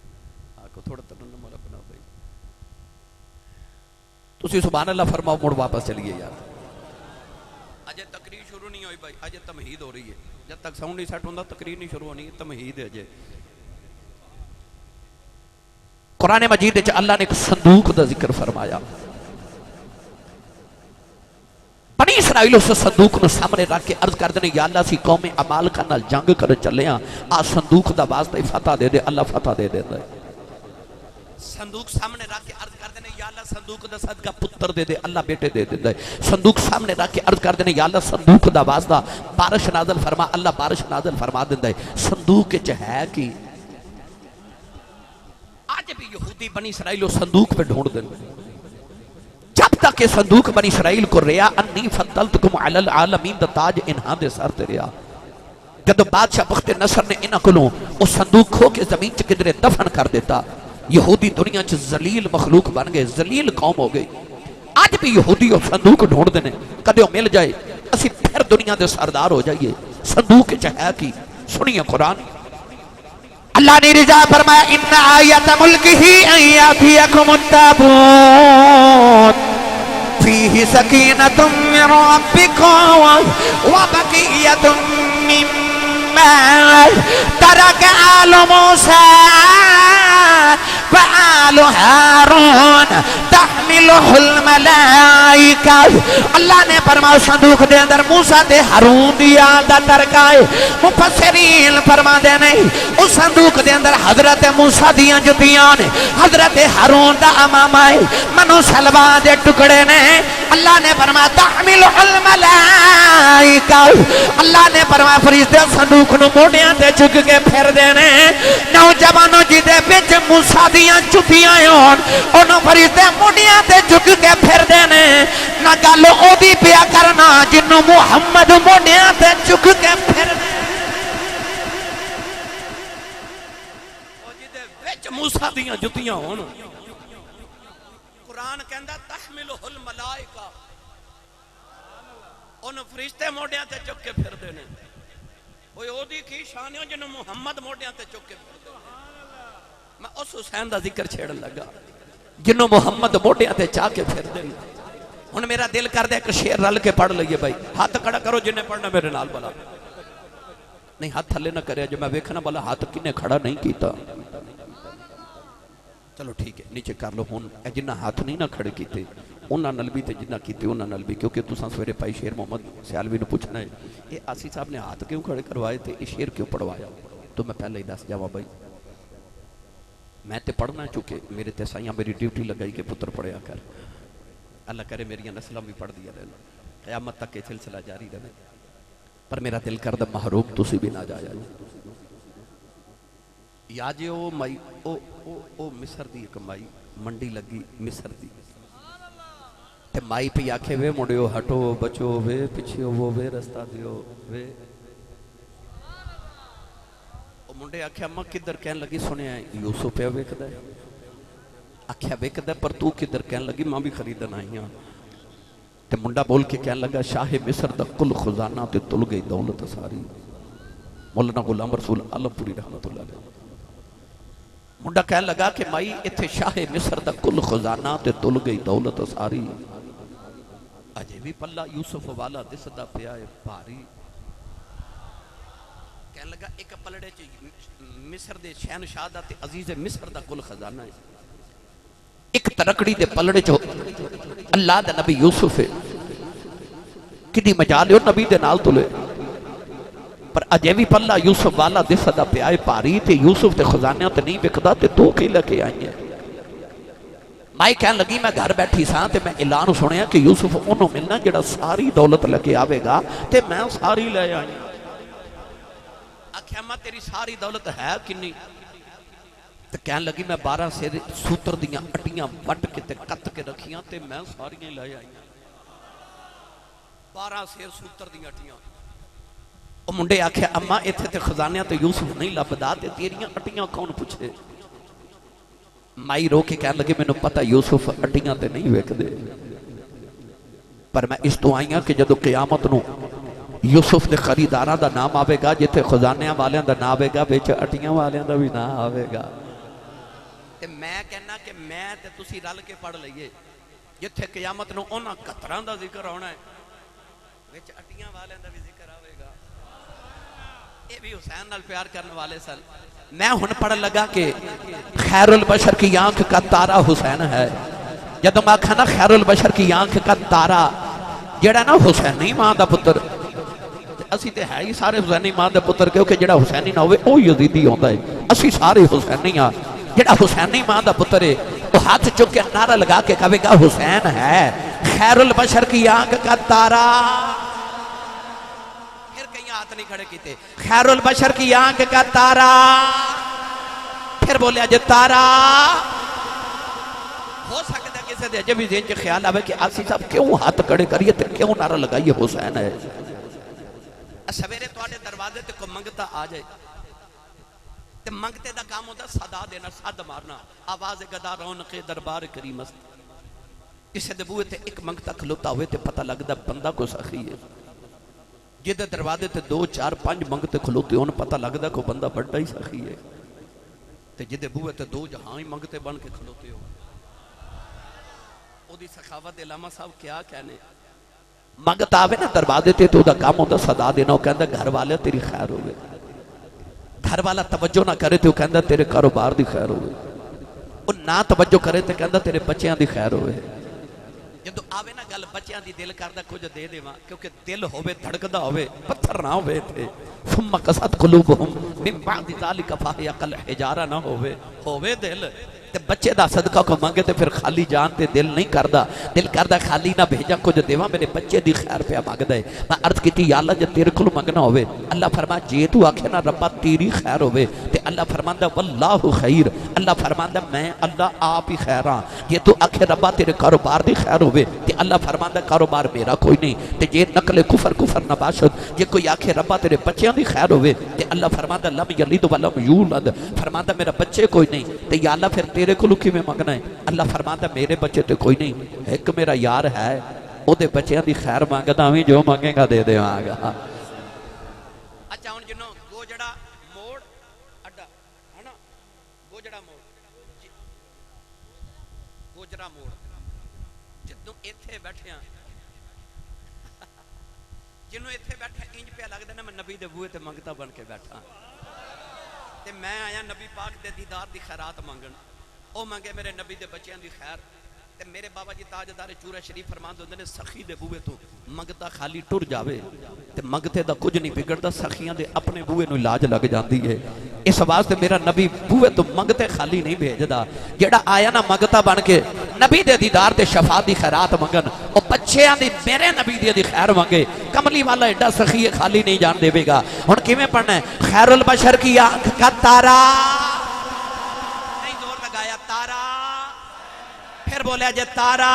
آکو تھوڑا ترنم والا بناؤ بھائی۔ تسی سبحان اللہ فرماؤ موڑ واپس چلیے یار۔ اجے تقریر شروع نہیں ہوئی بھائی، اجے تمہید ہو رہی ہے، جب تک ساؤنڈ نہیں سیٹ ہوندہ تقریر نہیں شروع ہونی ہے، تمہید ہے اجے۔ قرآن مجید وچ اللہ نے ایک صندوق دا ذکر فرمایا، بنی اسرائیل اس صندوق نو سامنے رکھ کے عرض کر دینے یا اللہ سی قوم عمالقہ نال جنگ کر چلے ہیں، آ صندوق دا واسطہ فتح دے دے، اللہ فتح دے دے دے۔ صندوق سامنے رکھ کے عرض کر دینے یا اللہ صندوق دا صدقہ پتر دے دے، اللہ بیٹے دے دے دے۔ صندوق سامنے رکھ کے عرض کر دینے یا اللہ صندوق دا واسطہ بارش نازل فرما، اللہ بارش نازل فرما دے دے۔ صندوق کے چہے کی آج بھی یہودی بنی اسرائیل و صندوق پہ ڈھونڈ دیں، جب تک کہ صندوق بنی اسرائیل کو ریا انی فضلتکم علی العالمین دا تاج انہاں دے سر تے ریا۔ جب بادشاہ بخت نصر نے انہاں کلوں اس صندوق کھو کے زمین چ کدرے دفن کر دیتا، یہودی دنیا چ ذلیل مخلوق بن گئے، ذلیل قوم ہو گئی۔ آج بھی یہودی وہ صندوق ڈھونڈ دینے، کدے وہ مل جائے اسی پھر دنیا دے سردار ہو جائیے۔ صندوق کے چہے کی سنیے قرآن، اللہ نے رضا فرمایا ان آیت ملکہ ان یاتیکم التابوت فیہ سکینۃ من ربکم وبقیۃ مما ترک آل موسیٰ وآل ہارون تحملہ الملائکہ۔ اللہ نے فرمایا صندوق دے اندر موسیٰ تے ہارون دی یاد دا ترک آئے۔ مفسرین فرما دے نہیں اس صندوق دے اندر حضرت موسیٰ دیاں جتیاں نے، حضرت ہارون دا امام آئے، منو سلوا دے ٹکڑے نے۔ اللہ نے فرمایا تحملہ الملائکہ، اللہ نے فرمایا فرشتے صندوق نو موڑیاں تے چک کے پھر دینے۔ نوجوانوں جی دے بچ موسیٰ دیاں جتیاں ہون انہوں فرشتے موڑیاں تے چک کے پھر دینے۔ نہ گالو او دی پیا کرنا جنہوں محمد موڑیاں تے چک کے پھر دینے۔ او جی دے بچ موسیٰ دیاں جتیاں ہون قرآن کہندہ تحملہ الملائکہ، انہوں فرشتے موڑیاں تے چک کے پھر دینے۔ اوہ او دی کی شانیوں جنہوں محمد موڑیاں تے چک کے پھر دینے۔ میں اس حسین دا ذکر چھیڑ لگا جنہوں محمد موڑیاں تے چاہ کے پھر دینے۔ انہوں میرا دل کر دے کہ شیر رل کے پڑھ لئیے بھائی، ہاتھ کڑا کرو جنہیں پڑھنا میرے نال بلا نہیں، ہاتھ تھلے نہ کرے جو میں ویکھنا بلا ہاتھ کنے کھڑا نہیں کیتا۔ چلو ٹھیک ہے نیچے کر لو ہون، اے جنہ ہاتھ نہیں نہ کھڑے کیتے انہاں نال بھی تے جنہ کیتے انہاں نال بھی، کیونکہ تساں سویرے پائی شیر محمد سیالوی نے پوچھنا ہے یہ آسی صاحب نے ہاتھ کیوں کھڑے کروائے تھے، یہ شیر کیوں پڑھوایا؟ تو میں پہلے ہی دس جاوا بھائی میں تے پڑھنا چکے میرے تے سائیاں میری ڈیوٹی لگائی کہ پتر پڑھیا کر، اللہ کرے میری نسلہ بھی پڑھ دیا رہنا، قیامت تک کے سلسلہ جاری رہے، پر میرا دل کردہ محروم تسی بھی نہ جایا یا جے او مائی او مصر دی ایک مائی منڈی لگی مصر دی تے مائی پہ آکھے وے مڑیو ہٹو بچو وے پچھیو وہ وے رستہ دیو وے، او منڈے آکھے اماں کدھر کہن لگی سنے ہیں یوسف پہ ویک دے، آکھے ویک دے پر تو کدھر کہن لگی ماں بھی خریدن آئی ہاں، تے منڈا بول کے کہن لگا شاہ مصر دا کل خزانہ تے تل گئی دولت ساری۔ مولانا غلام رسول عالم پوری رحمت اللہ علیہ منڈا کہنے لگا کہ مائی اتھے شاہ مصر دا کل خزانہ تے تل گئی دولت ساری، اجے بھی پلہ یوسف والا دس دا پیا ہے بھاری۔ کہنے لگا ایک پلڑے مصر دے شہنشاہ دا تے عزیز مصر دا کل خزانہ ہے، ایک ترکڑی دے پلڑے چو اللہ دا نبی یوسف ہے، کنی مجالے اور نبی دے نال تلے، پر اجے بھی پلہ یوسف والا دس دا پیا ہے بھاری، تے یوسف دے خزانہ تے نہیں بکدا تے تو کی لگے آئی ہیں۔ مائی کہنے لگی میں گھر بیٹھی ساں تے میں اعلان سنیا کہ یوسف انہوں ملنا جڑا ساری دولت لگے آوے گا تے میں ساری لے آئی۔ آکھیا ماں تیری ساری دولت ہے کنی؟ تے کہنے لگی میں 12 سیر سوتر دیاں اٹیاں وٹ کے تے کت کے رکھیاں تے میں ساری لے آئی۔ 12 سیر سوتر دیاں اٹیاں۔ او منڈے آکھیا اماں ایتھے تے خزانیاں تے یوسف نہیں لبدا تے تیریاں اٹیاں کون پوچھے؟ مائی رو کے کہنے لگے میں نے پتا یوسف اٹیاں تے نہیں ویک دے، پر میں اس تو آئیاں کہ جدو قیامت نو یوسف دے خریداراں دا نام آوے گا، جتے خزانیاں والیاں دا نام آوے گا، بیچ اٹیاں والیاں دا بھی نام آوے گا۔ تے میں کہنا کہ میں تے تسی رل کے پڑھ لئیے، جتے قیامت نو انہاں قطران دا ذکر ہونا ہے، بیچ اٹیاں والیاں دا بھی ذکر آوے گا۔ یہ بھی حسین نال پیار کرنے والے سن۔ میں ہن پڑھ لگا کہ خیر البشر کی آنکھ کا تارا حسین ہے۔ جدو میں کہنا خیر البشر کی آنکھ کا تارا جڑا نا حسینی ماں دا پتر، اسی تے ہے ہی سارے حسینی ماں دا پتر، کیونکہ جڑا حسینی نہ ہوئے او یزیدی ہوتا ہے، اسی سارے حسینی ہاں۔ جڑا حسینی ماں دا پتر ہے وہ ہاتھ چک کے نعرہ لگا کے کہے گا حسین ہے خیر البشر کی آنکھ کا تارا۔ ہاتھ نہیں کھڑے کیتے، خیر البشر کی آنکھ کا تارا، پھر بولے اجے تارا۔ ہو سکتا ہے کسی دے جب بھی ذہن کے خیال آوے کہ آسی صاحب کیوں ہاتھ کھڑے کریے تے کیوں نعرہ لگائیے حسین ہے؟ سویرے تواڈے دروازے تے کوئی منگتا آ جائے تے منگتے دا کام ہوتا صدا دینا، صد مارنا، آواز گدا رونق دربار کریم است۔ کسی دے بوئے تے ایک منگتا کھلوتا ہوئے تے پتہ لگدا بندہ کو سخی ہے، جدے دروازے تے 2 4 5 منگتے کھلوتے ان پتہ لگدا کو بندہ بڑا ہی سخی ہے، تے جدے بوئے تے 2 جہاں ہی منگتے بن کے کھلوتے ہو۔ او دی سخاوت علامہ صاحب کیا کہنے، منگتا آوے نا دروازے تے تو دا کام ہوتا صدا دینا، وہ کہندا گھر والے تیری خیر ہوئے، گھر والا توجہ نہ کرے تو کہندا تیرے کاروبار دی خیر ہوئے، وہ نہ توجہ کرے تو کہندا تیرے بچیاں دی خیر ہوئے۔ جدو آوے نا گل بچیاں دی دل کردہ کچھ دے دے ماں، کیونکہ دل ہوئے دھڑکدہ ہوئے پتھر نہ ہوئے تھے، ثم قصد قلوبہم من بعد ذالک فہی کالحجارہ نہ ہوئے دل، تے بچے دا صدقہ کو مانگے تے پھر خالی جان تے دل نہیں کردہ، دل کردہ خالی نہ بھیجا کچھ دیواں میرے بچے دی خیر پہ مانگ دے۔ میں عرض کی تھی یا اللہ جب تیرے کل مانگنا ہوئے، اللہ فرما جے تو آکھے نا ربا تیری خیر ہوئے، تے اللہ فرماندہ واللہ خیر، اللہ فرماندہ میں اللہ آپ ہی خیر ہاں، جے تو آکھے ربا تیرے کاروبار دی خیر ہوئے، تے اللہ فرماندہ کاروبار میرا کوئی نہیں، تے جے نقل کفر نباشد، جے کوئی آکھے ربا تیرے بچیاں دی خیر ہوئے، تے اللہ فرماندہ لم یلد ولم یولد، فرماندہ میرا بچے کوئی نہیں، تے یا اللہ پھر تیرے کو لکھی میں مانگنا ہے، اللہ فرماتا میرے بچے تے کوئی نہیں، ایک میرا یار ہے او دے بچیاں دی خیر مانگتا ہمیں جو مانگے گا دے دے آگا۔ اچھا ان جنہوں گوجڑا موڑ اڈا ہے نا، گوجڑا موڑ گوجڑا موڑ جدوں ایتھے بیٹھے ہیں، جنہوں ایتھے بیٹھے انج پہ لگ دینا میں نبی دے بوئے تے مانگتا بن کے بیٹھا، تے میں آیا نبی پاک دے دیدار دی خیرات مانگن، او مانگے میرے نبی دے بچیاں دی خیر، تے میرے بابا جی تاجدار چورہ شریف فرمان دے نے سخی دے بوئے تو منگتا خالی ٹر جاوے، تے منگتے دا کچھ نہیں بگڑتا، سخیاں دے اپنے بوئے نو علاج لگ جاندی ہے، اس واسطے میرا نبی بوئے تو منگتے خالی نہیں بھیجدا، جڑا آیا نا منگتا بن کے نبی دے دیدار تے شفاعت دی خیرات منگن، او بچیاں دی میرے نبی دی خیر مانگے، کملی والا ایڈا سخی خالی نہیں جان دے گا۔ ہن کیویں پڑھنا ہے، خیر البشر کی آنکھ کا تارا، پھر بولے جے تارا،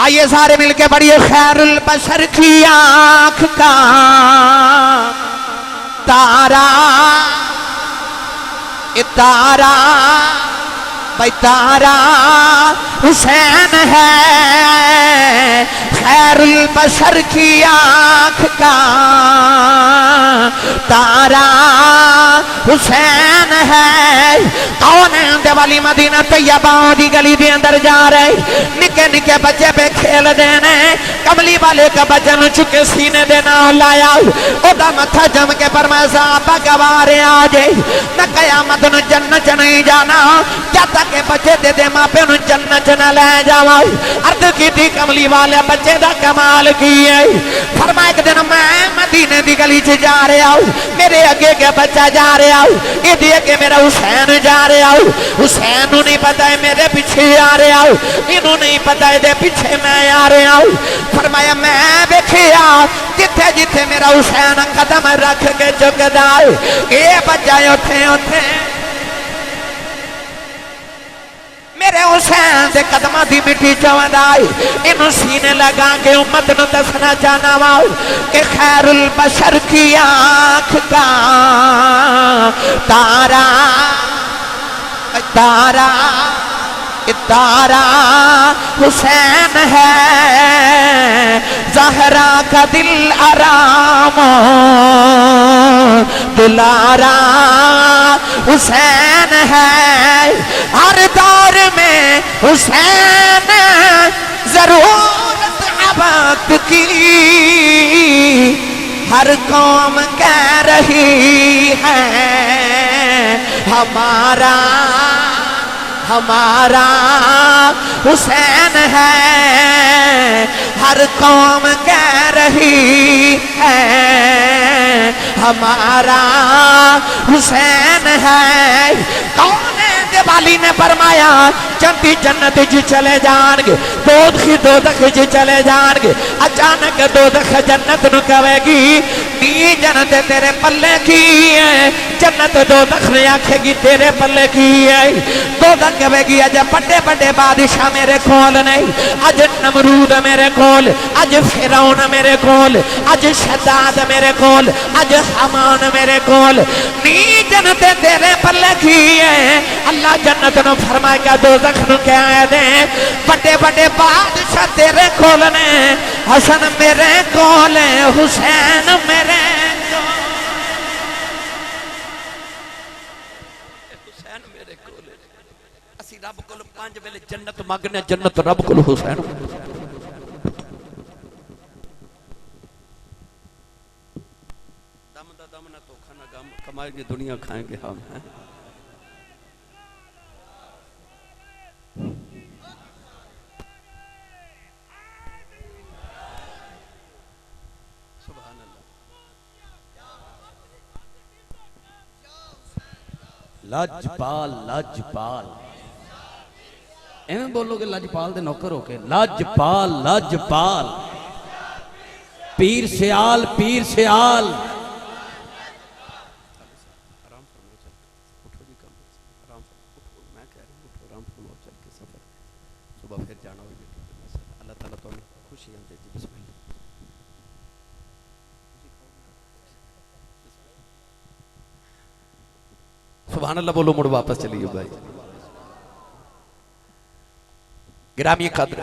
آئیے سارے مل کے پڑھیے خیر البشر کی آنکھ کا تارا، تارا بھائی تارا حسین ہے خیر البشر کی آنکھ کا تارا حسین ہے کون ہے والی مدینہ طیبہ دی گلی دے اندر جا رہے نکے نکے بچے پہ کھیل دینے کملی والے کا بچن چکے سینے دینا لایا او دا متھا جم کے فرمایا صحابہ گوارے آجے نہ قیامت نو جنت نہیں جانا جب تک بچے دے دے ماں پہ نو جنت نہ لے جاؤ عرض کی تھی کملی والے بچے دا کمال کیے فرمایا ایک دن میں مدینے دی گلی چ جا رہے آؤ میرے اگے کے بچہ جا رہے آؤ یہ دیے کہ میرا حسین جا رہے آؤ حسین نو نہیں پتا ہے میرے پیچھے آ رہے آؤ انہوں نہیں پتا ہے دے پیچھے میں آ رہے آؤ فرمایا میں بیکھیا جتھے جتھے میرا حسین قدم رکھ کے جھک دائے یہ بچہ اٹھے اٹھے میرے حسین دے قدمہ دی مٹی چوند آئی انہوں سینے لگا کے امت نو دسنا چاہنا واؤ کہ خیر البشر کی آنکھ کا تارا تارا تارا حسین ہے زہرا کا دل آرام دلارا حسین ہے ہر دور میں حسین ضرورت عبادت کی ہر قوم کہہ رہی ہے ہمارا ہمارا حسین ہے ہر قوم کہہ رہی ہے ہمارا حسین ہے کون والی نے فرمایا چندی جنت جی چلے جان گے دوزخ جی چلے جان گے اچانک دوزخ جنت نو کہے گی نی جنت تیرے پلے کی ہے جنت دوزخ نے آکھے گی تیرے پلے کی ہے دوزخ کہے گی اج بڑے بڑے بادشاہ میرے کول نہیں اج نمرود میرے کول اج فرعون میرے کول اج شداد میرے کول اج حامان میرے کول نی جنت تیرے پلے کی ہے اللہ جنت نو فرمائے گا دوزخ نو کہہ دیں بڑے بڑے بادشاہ تیرے کول نے حسن میرے کول حسین میرے حسین میرے کول اسی رب کول پانچ ویلے جنت مانگنے جنت رب کول حسین دم دا دم نہ توکھا نہ غم کمائے گی دنیا کھائیں گے ہم ہیں لاجپال لاجپال ایویں بولو گے لاجپال دے نوکر ہو کے لاجپال لاجپال پیر سیال پیر سیال سبحان اللہ بولو مڑ واپس چلیے بھائی گرامی قدر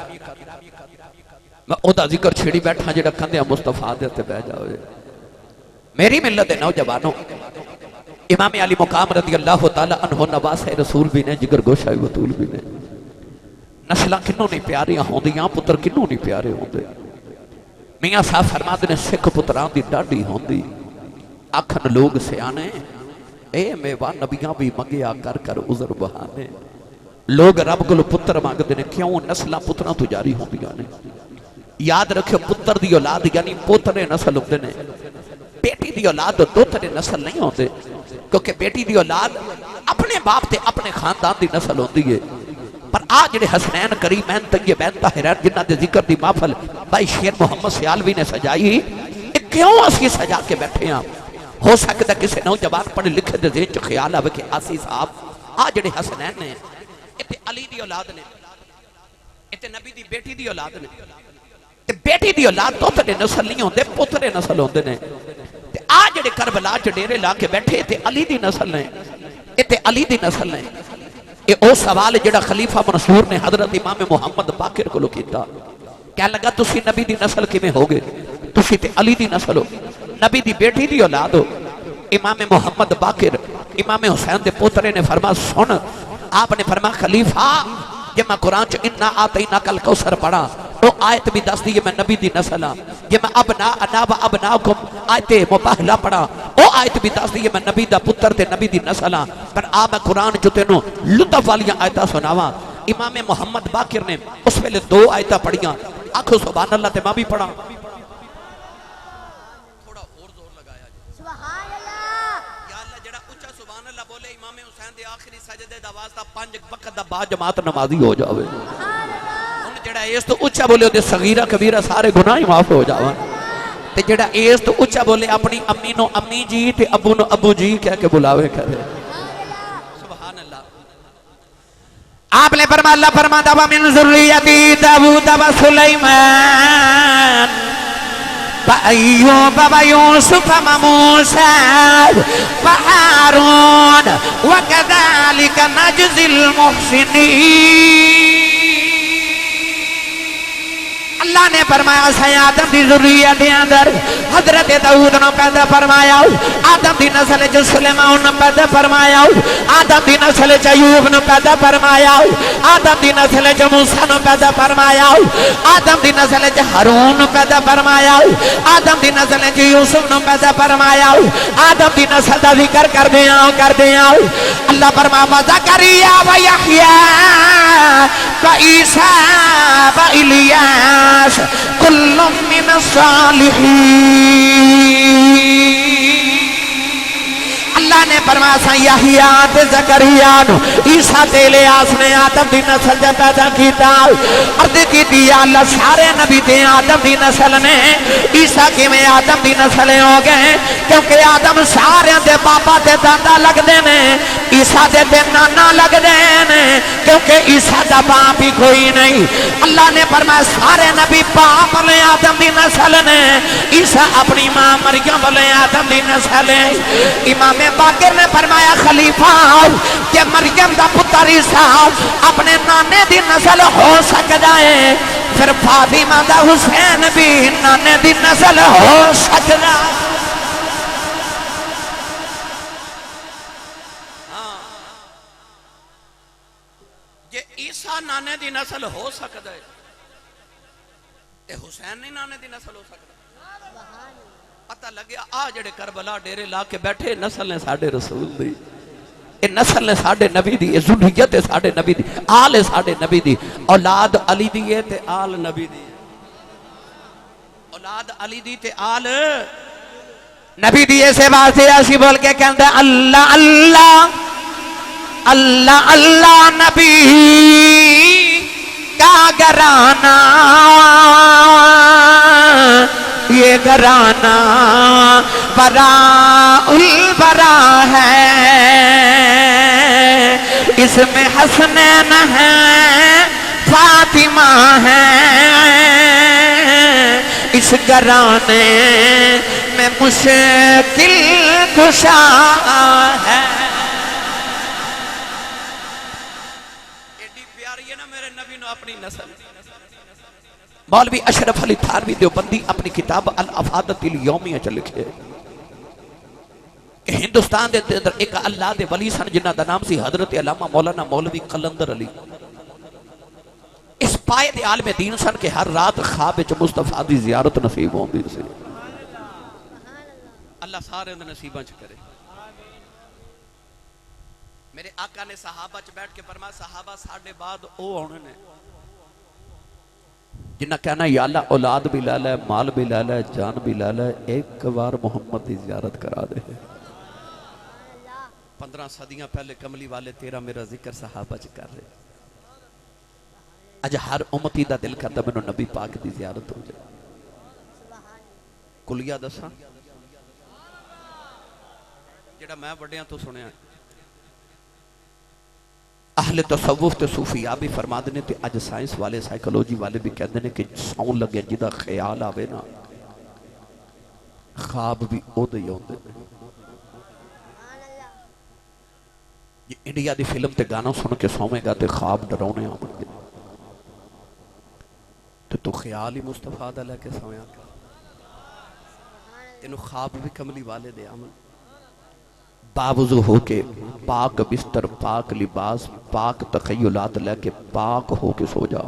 میں او دا ذکر چھڑی بیٹھا جڑا کندے مصطفیٰ دیتے بہ جاؤ میری ملت نوجوانوں امام علی مقام رضی اللہ تعالی عنہ نواس رسول بھی نے جگر گوشہ بطول بھی نے نسلہ کنوں نہیں پیاریاں ہوندیاں پتر کنوں نہیں پیارے ہوندے میاں صاحب فرماد نے سکھ پتران دی ڈاڑی ہوندی آکھن لوگ سے آنے اے میوہ نبیاں بھی مگیا کر کر عذر بہانے لوگ رب گلو پتر مانگ دینے کیوں نسلہ پتران تو جاری ہوں دیا نے یاد رکھو پتر دی اولاد یعنی پوترے نسل ہوں دینے بیٹی دی اولاد دوترے نسل نہیں ہوں دے کیونکہ بیٹی دی اولاد اپنے باپ تے اپنے خاندان دی نسل ہوں دیئے پر آج جڑے حسنین کریمین طیبین طاہرین جنہ دے ذکر دی محفل بھائی شیر محمد سیالوی نے سجائی کیوں اسی سجا کے بیٹھے ہیں ہو سکتا کسی نوجوان پڑھے لکھے دے ذہن چ خیال آوے کہ آسی صاحب آ جڑے حسنین نے اتے علی دی اولاد نے اتے نبی دی بیٹی دی اولاد نے تے بیٹی دی اولاد تو تے نسل نہیں ہوندے پترے نسل ہوندے نے تے آ جڑے کربلا چ ڈیرے لا کے بیٹھے تے علی دی نسل نے اتے علی دی نسل نے اے او سوال جڑا خلیفہ منصور نے حضرت امام محمد باقر کو کیتا کہنے لگا تسی نبی دی نسل کیویں ہوگے تسی تے علی دی نسل ہو نبی دی بیٹی دی اولاد ہو امام محمد باقر امام حسین دے پوترے نے فرما سن آپ نے فرما خلیفہ جب میں قرآن چ انا آتینا کل کوثر پڑھا تو آیت بھی دس دی میں نبی دی نسل ہاں جب میں انا و ابناکم آیت مباہلہ پڑھا او آیت بھی دس دی میں نبی دا پتر تے نبی دی نسل ہاں پر آ میں قرآن چ تینوں لطف والیاں آیتاں سناواں امام محمد باقر نے اس ویلے 2 آیتاں پڑھیاں آکھو سبحان اللہ تے میں بھی پڑھا تھوڑا اور زور لگایا سبحان اللہ یا اللہ جڑا اونچا سبحان اللہ بولے امام حسین دے آخری سجدے دا واسطہ 5 وقت دا با جماعت نمازی ہو جاوے ان جڑا اس تو اونچا بولے دے صغیرہ کبیرہ سارے گناہ معاف ہو جاون تے جڑا اس تو اونچا بولے اپنی امی نو امی جی تے ابو نو ابو جی کہہ کے بلاوے کرے سبحان اللہ آپ نے فرمایا اللہ فرماتا ومن ذریتی داؤد و سلیمان وأيوب ويوسف وموسى وهارون وكذلك نجزي المحسنين اللہ نے فرمایا سی آدم دی ذریت دے اندر حضرت داؤد نو پیدا فرمایا آدم دی نسل جو سلیمان نو پیدا فرمایا آدم دی نسل جو ایوب نو پیدا فرمایا آدم دی نسل جو موسیٰ نو پیدا فرمایا آدم دی نسل جو ہارون نو پیدا فرمایا آدم دی نسل جو یوسف نو پیدا فرمایا آدم دی نسل دا ذکر کر دیا اللہ فرمایا زکریا و یحییٰ و عیسیٰ و الیاس کل من الصالحین اللہ نے فرمایا سا یحییٰ تے زکریا نو عیسیٰ تے الیاس نے آدم دی نسل جا پیدا کیتا عرض کیتی یا اللہ سارے نبی تے آدم دی نسل نے عیسیٰ کی میں آدم دی نسل ہو گئے کیونکہ آدم سارے دے باپا تے دادا لگ دے نے عیسیٰ دے نانا لگ دے نے کیونکہ عیسیٰ دا باپ ہی کوئی نہیں اللہ نے فرمایا سارے نبی باپ لے آدم دی نسل نے عیسیٰ اپنی ماں مریم لے آدم دی نسل ہے امام باقر نے فرمایا خلیفہ کہ مریم دا پتر عیسیٰ اپنے نانے دی نسل ہو سکتا ہے پھر فاطمہ دا حسین بھی نانے دی نسل ہو سکتا یہ عیسیٰ نانے دی نسل ہو سکتا ہے اے حسین نہیں نانے دی نسل ہو سکتا پتہ لگیا آ جڑے کربلا ڈیرے لا کے بیٹھے نسل نے ساڑھے رسول دی اے نسل نے ساڑھے نبی دی اے ذریت ہے ساڑھے نبی دی آل ہے ساڑھے نبی دی اولاد علی دی ہے تے آل نبی دی اولاد علی دی تے آل نبی دی ایسے واسطے ایسی بول کے کہتے ہیں اللہ اللہ اللہ اللہ نبی کا گرانا یہ گرانا براء البراء ہے اس میں حسنین ہے فاطمہ ہے اس گرانے میں مشکل کشا ہے ایڈی پیاری ہے نا میرے نبی نو اپنی نسل مولوی اشرف علی تھانوی دیوبندی اپنی کتاب الافادت الیومیہ چ لکھے کہ ہندوستان دے اندر ایک اللہ دے ولی سن جنہ دا نام سی حضرت علامہ مولانا مولوی قلندر علی اس پائے دے عالم دین سن کے ہر رات خواب وچ مصطفیٰ دی زیارت نصیب ہوندی سی اللہ سارے دے نصیباں چ کرے میرے آقا نے صحابہ چ بیٹھ کے فرمایا صحابہ ساڈے بعد او ہونے نے جنہ کہنا یا اللہ اولاد بھی لالا ہے مال بھی لالا ہے جان بھی لالا ہے ایک بار محمد دی زیارت کرا دے 15 صدیاں پہلے کملی والے تیرا میرا ذکر صحابہ چ کر رہے اج ہر امتی دا دل کرتا میں نبی پاک دی زیارت ہو جائے کلیہ دساں جڑا میں بڑیاں تو سنیا اہل تصوف تے صوفیاء بھی فرما دینے تے اج سائنس والے سائیکولوجی والے بھی کہہ دینے کہ سون لگے جدہ خیال آوے نا خواب بھی او دے ہوندے جی انڈیا دی فلم تے گانا سن کے سویں گا تے خواب ڈراؤنے آمن گے تو خیال ہی مصطفیٰ دا لے کے سویں گا تینوں خواب بھی کملی والے دے آمن باوضو ہو کے پاک بستر پاک لباس پاک تخیلات لے کے پاک ہو کے سو جا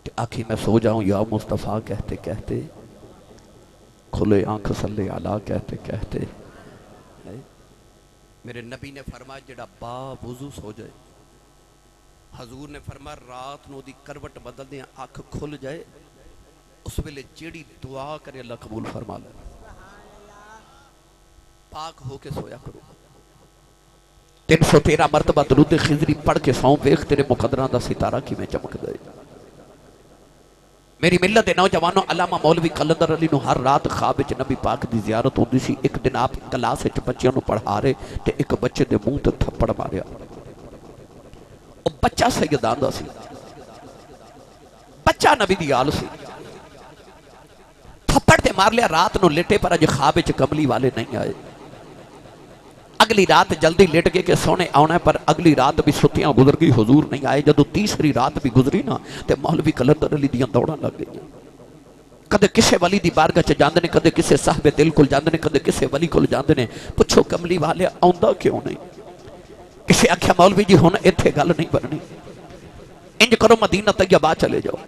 کہ آنکھی میں سو جاؤں یا مصطفیٰ کہتے کہتے کھلے آنکھ صلی علیہ کہتے کہتے میرے نبی نے فرمایا جڑا باوضو سو جائے حضور نے فرمایا رات نو دی کروٹ بدل دیں آنکھ کھل جائے اس ویلے جیڑی دعا کرے اللہ قبول فرما لے پاک ہو کے سویا کرو 313 مرتبہ درود خضری پڑھ کے سو ویکھ تیرے مقدرہ دا ستارہ کی میں چمک دے میری ملت نوجوانوں علامہ مولوی قلندر علی نو ہر رات خواب وچ نبی پاک دی زیارت ہوندی سی ایک دن آپ کلاس وچ بچیاں نو پڑھا رہے تے ایک بچے دے منہ تے تھپڑ ماریا او بچہ سیدان دا سی بچہ نبی دی آل سی تھپڑ تے مار لیا رات نو لیٹے پر اج خواب وچ کملی والے نہیں آئے اگلی رات جلدی لیٹ گئے کہ سونے آنا ہے پر اگلی رات بھی ستیاں گزر گئی حضور نہیں آئے جدو تیسری رات بھی گزری نا تے مولوی قلندر علی دیاں دوڑاں لگ گئی کدے کسے ولی دی بارگاہ چ جاندے نے کدے کسے صاحب دل کول جاندے نے کدے کسے ولی کول جاندے نے پوچھو کملی والے آوندا کیوں نہیں کسے آکھیا مولوی جی ہن ایتھے گل نہیں بننی انج کرو مدینہ طیبہ چلے جاؤ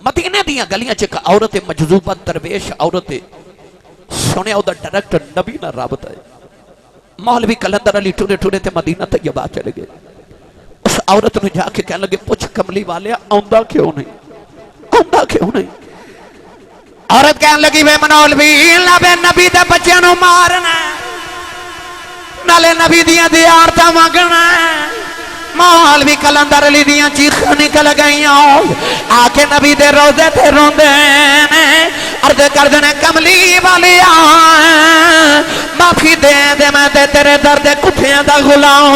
مدینے دیاں گلیاں چ ایک عورت مجذوبہ درویش عورت سنیا او دا ڈائریکٹ نبی نہ رابطہ ہے مولوی قلندر علی ٹورے ٹورے تے مدینہ طیبہ چلے گئے اس عورت نے جا کے کہنے لگے پوچھ کملی والے آوندا کیوں نہیں آوندا کیوں نہیں عورت کہنے لگی وے مولوی لبے نبی دے بچیاں نو مارنا نالے نبی دیاں زیارتاں منگنا مولوی قلندر علی دیاں چیخاں نکل گئیاں آ کے نبی دے روزے تے روندے نے عرض کر دینے کملی والی معافی دے دے میں تے تیرے درد کٹھیاں دا غلام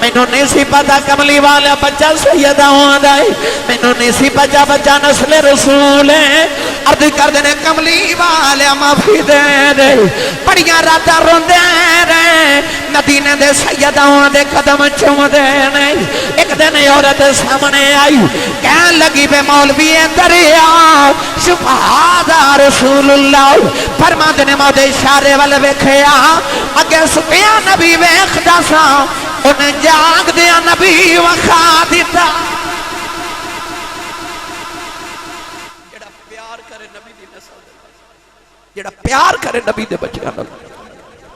میں نو نہیں سی پتا کملی والا بچہ سیدہ ہوندا ہے میں نو نہیں سی پتا بچہ نسل رسول ہے عرض کر دینے کملی والا معافی دے دے بڑیاں راتاں روندے رہے مدینے دے سیداں دے قدم چوم دے نہیں ایک دن عورت سامنے آئی کہنے لگی بے مولوی دریا شفاعہ رسول اللہ فرما دینے مودے اشارے والے ویکھیا اگے سپیا نبی ویکھدا سا انہیں جاگ دیا نبی وکھا دیتا جڑا پیار کرے نبی دی نسل جڑا پیار کرے نبی دے بچیاں نال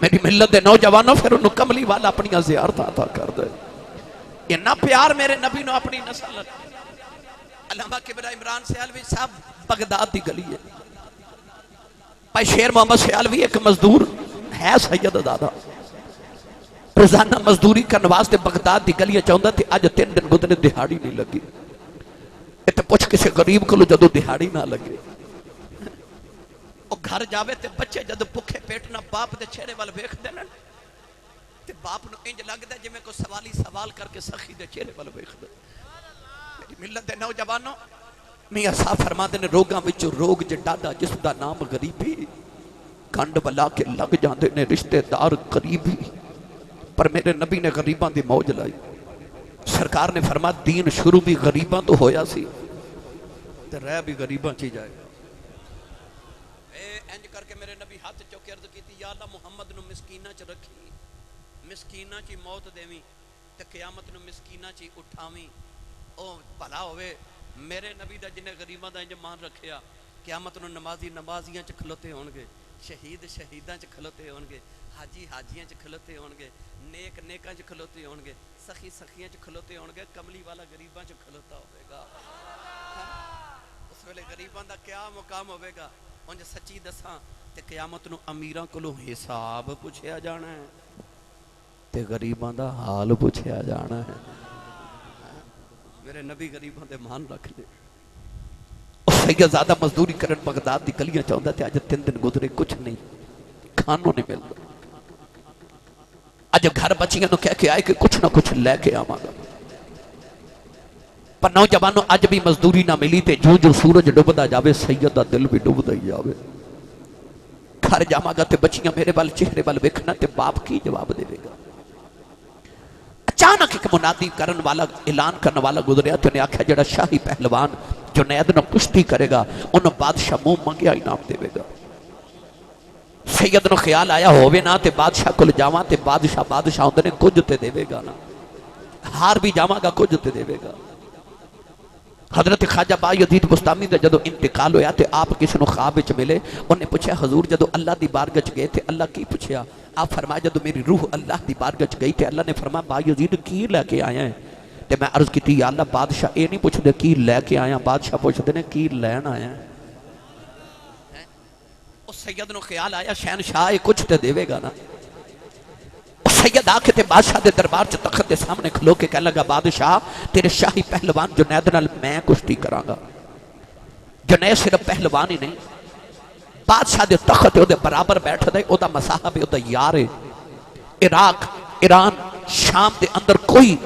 میری ملت دے نوجوانوں پھر انہوں کملی والا اپنی زیارتاں عطا کر دے یہ نہ پیار میرے نبی نو اپنی نسل علامہ کبرا عمران سیالوی صاحب بغداد دی گلی ہے بھائی شیر محمد سیالوی ایک مزدور ہے سید دادا روزانہ مزدوری کرنے واسطے بغداد دی گلیاں چاہتا تھی آج 3 دن گزرے دہاڑی نہیں لگی تے پوچھ کسی غریب کو جدو دہاڑی نہ لگے وہ گھر جاوے تے بچے جدو بھکھے پیٹنا باپ دے چہرے وال ویکھ دینا تے باپ نو انج لگدا جویں کو سوالی سوال کر کے سخی دے چہرے وال ویکھ دے میری ملت دے نوجوانوں میاں صاحب فرماندے نے روگاں وچ روگ جے ڈاڈا جس دا نام غریبی کنڈ بلا کے لگ جاندے نے رشتے دار قریبی پر میرے نبی نے غریباں دی موج لائی سرکار نے فرمایا دین شروع بھی غریباں تو ہویا سی تے رہ بھی غریباں چی جائے گا انج کر کے میرے نبی ہاتھ چوکے عرض کیتی یا اللہ محمد نو مسکینہ چ رکھی مسکینہ چی موت دیویں تے قیامت نو مسکینہ چی اٹھاویں او بھلا ہوئے میرے نبی دا جنہیں غریباں دا انج مان رکھیا قیامت نو نمازی نمازیاں چ کھلوتے ہونگے شہید شہیداں چ کھلوتے ہونگے حاجی حاجیاں چ کھلوتے ہونگے نیک نیکاں چ کھلوتے ہونگے سخی سخیاں چ کھلوتے ہونگے کملی والا غریباں چ کھلوتا ہوئے گا اس ویلے غریباں دا کیا مقام ہوئے گا انج سچی دساں تے قیامت نو امیراں کولوں حساب پوچھیا جانا ہے تے غریباں دا حال پوچھیا جانا ہے میرے نبی غریباں دے مان رکھ لے سید زیادہ مزدوری کرن بغداد دی گلیاں چاہتا تھے آج 3 دن گزرے کچھ نہیں کھانوں نہیں ملتا آج گھر بچیاں نو کہہ کے آئے کہ کچھ نہ کچھ لے کے آواں گا پر نوجوانوں آج بھی مزدوری نہ ملی تے جو جو سورج ڈوبدا جاوے سید دا دل بھی ڈوبدا ہی جاوے گھر جاواں گا تے بچیاں میرے وال چہرے وال ویکھنا تے باپ کی جواب دے گا کے منادی کرن والا اعلان کرنے والا گزریا تو انہیں آکھا جڑا شاہی پہلوان جنید نہ کشتی کرے گا انہوں بادشاہ منہ منگیا انعام دے گا۔ سید نو خیال آیا ہووے نا تے بادشاہ کل جاواں تے بادشاہ ہوندے نے کچھ تے دے گا نا، ہار بھی جاواں گا کچھ تے دے گا۔ حضرت خواجہ بایزید بستامی دا جدو انتقال ہویا تے آپ کسی نو خواب وچ ملے، انہیں پوچھا حضور جدو اللہ دی بارگاہ وچ گئے تے اللہ کی پوچھیا؟ آپ فرمایا جدو میری روح اللہ دی بارگاہ وچ گئی تے اللہ نے فرمایا بایزید کی لے کے آیا ہے؟ تے میں عرض کیتی یا اللہ بادشاہ اے نہیں پوچھ دے کی لے کے آیا، بادشاہ پوچھ دے نے کی لین آیا ہے۔ اس سید نو خیال آیا شہنشاہ کچھ تے دے گا نا۔ سید آکے تے بادشاہ دے دربار چ تخت دے سامنے کھلو کے کہنے لگا بادشاہ تیرے شاہی پہلوان جنید نال میں کشتی کراں گا۔ جنید صرف پہلوان ہی نہیں، بادشاہ دے تخت دے برابر بیٹھ دے، او دا مصاحب او دا یار ہے۔ عراق، ایران، شام دے اندر کوئی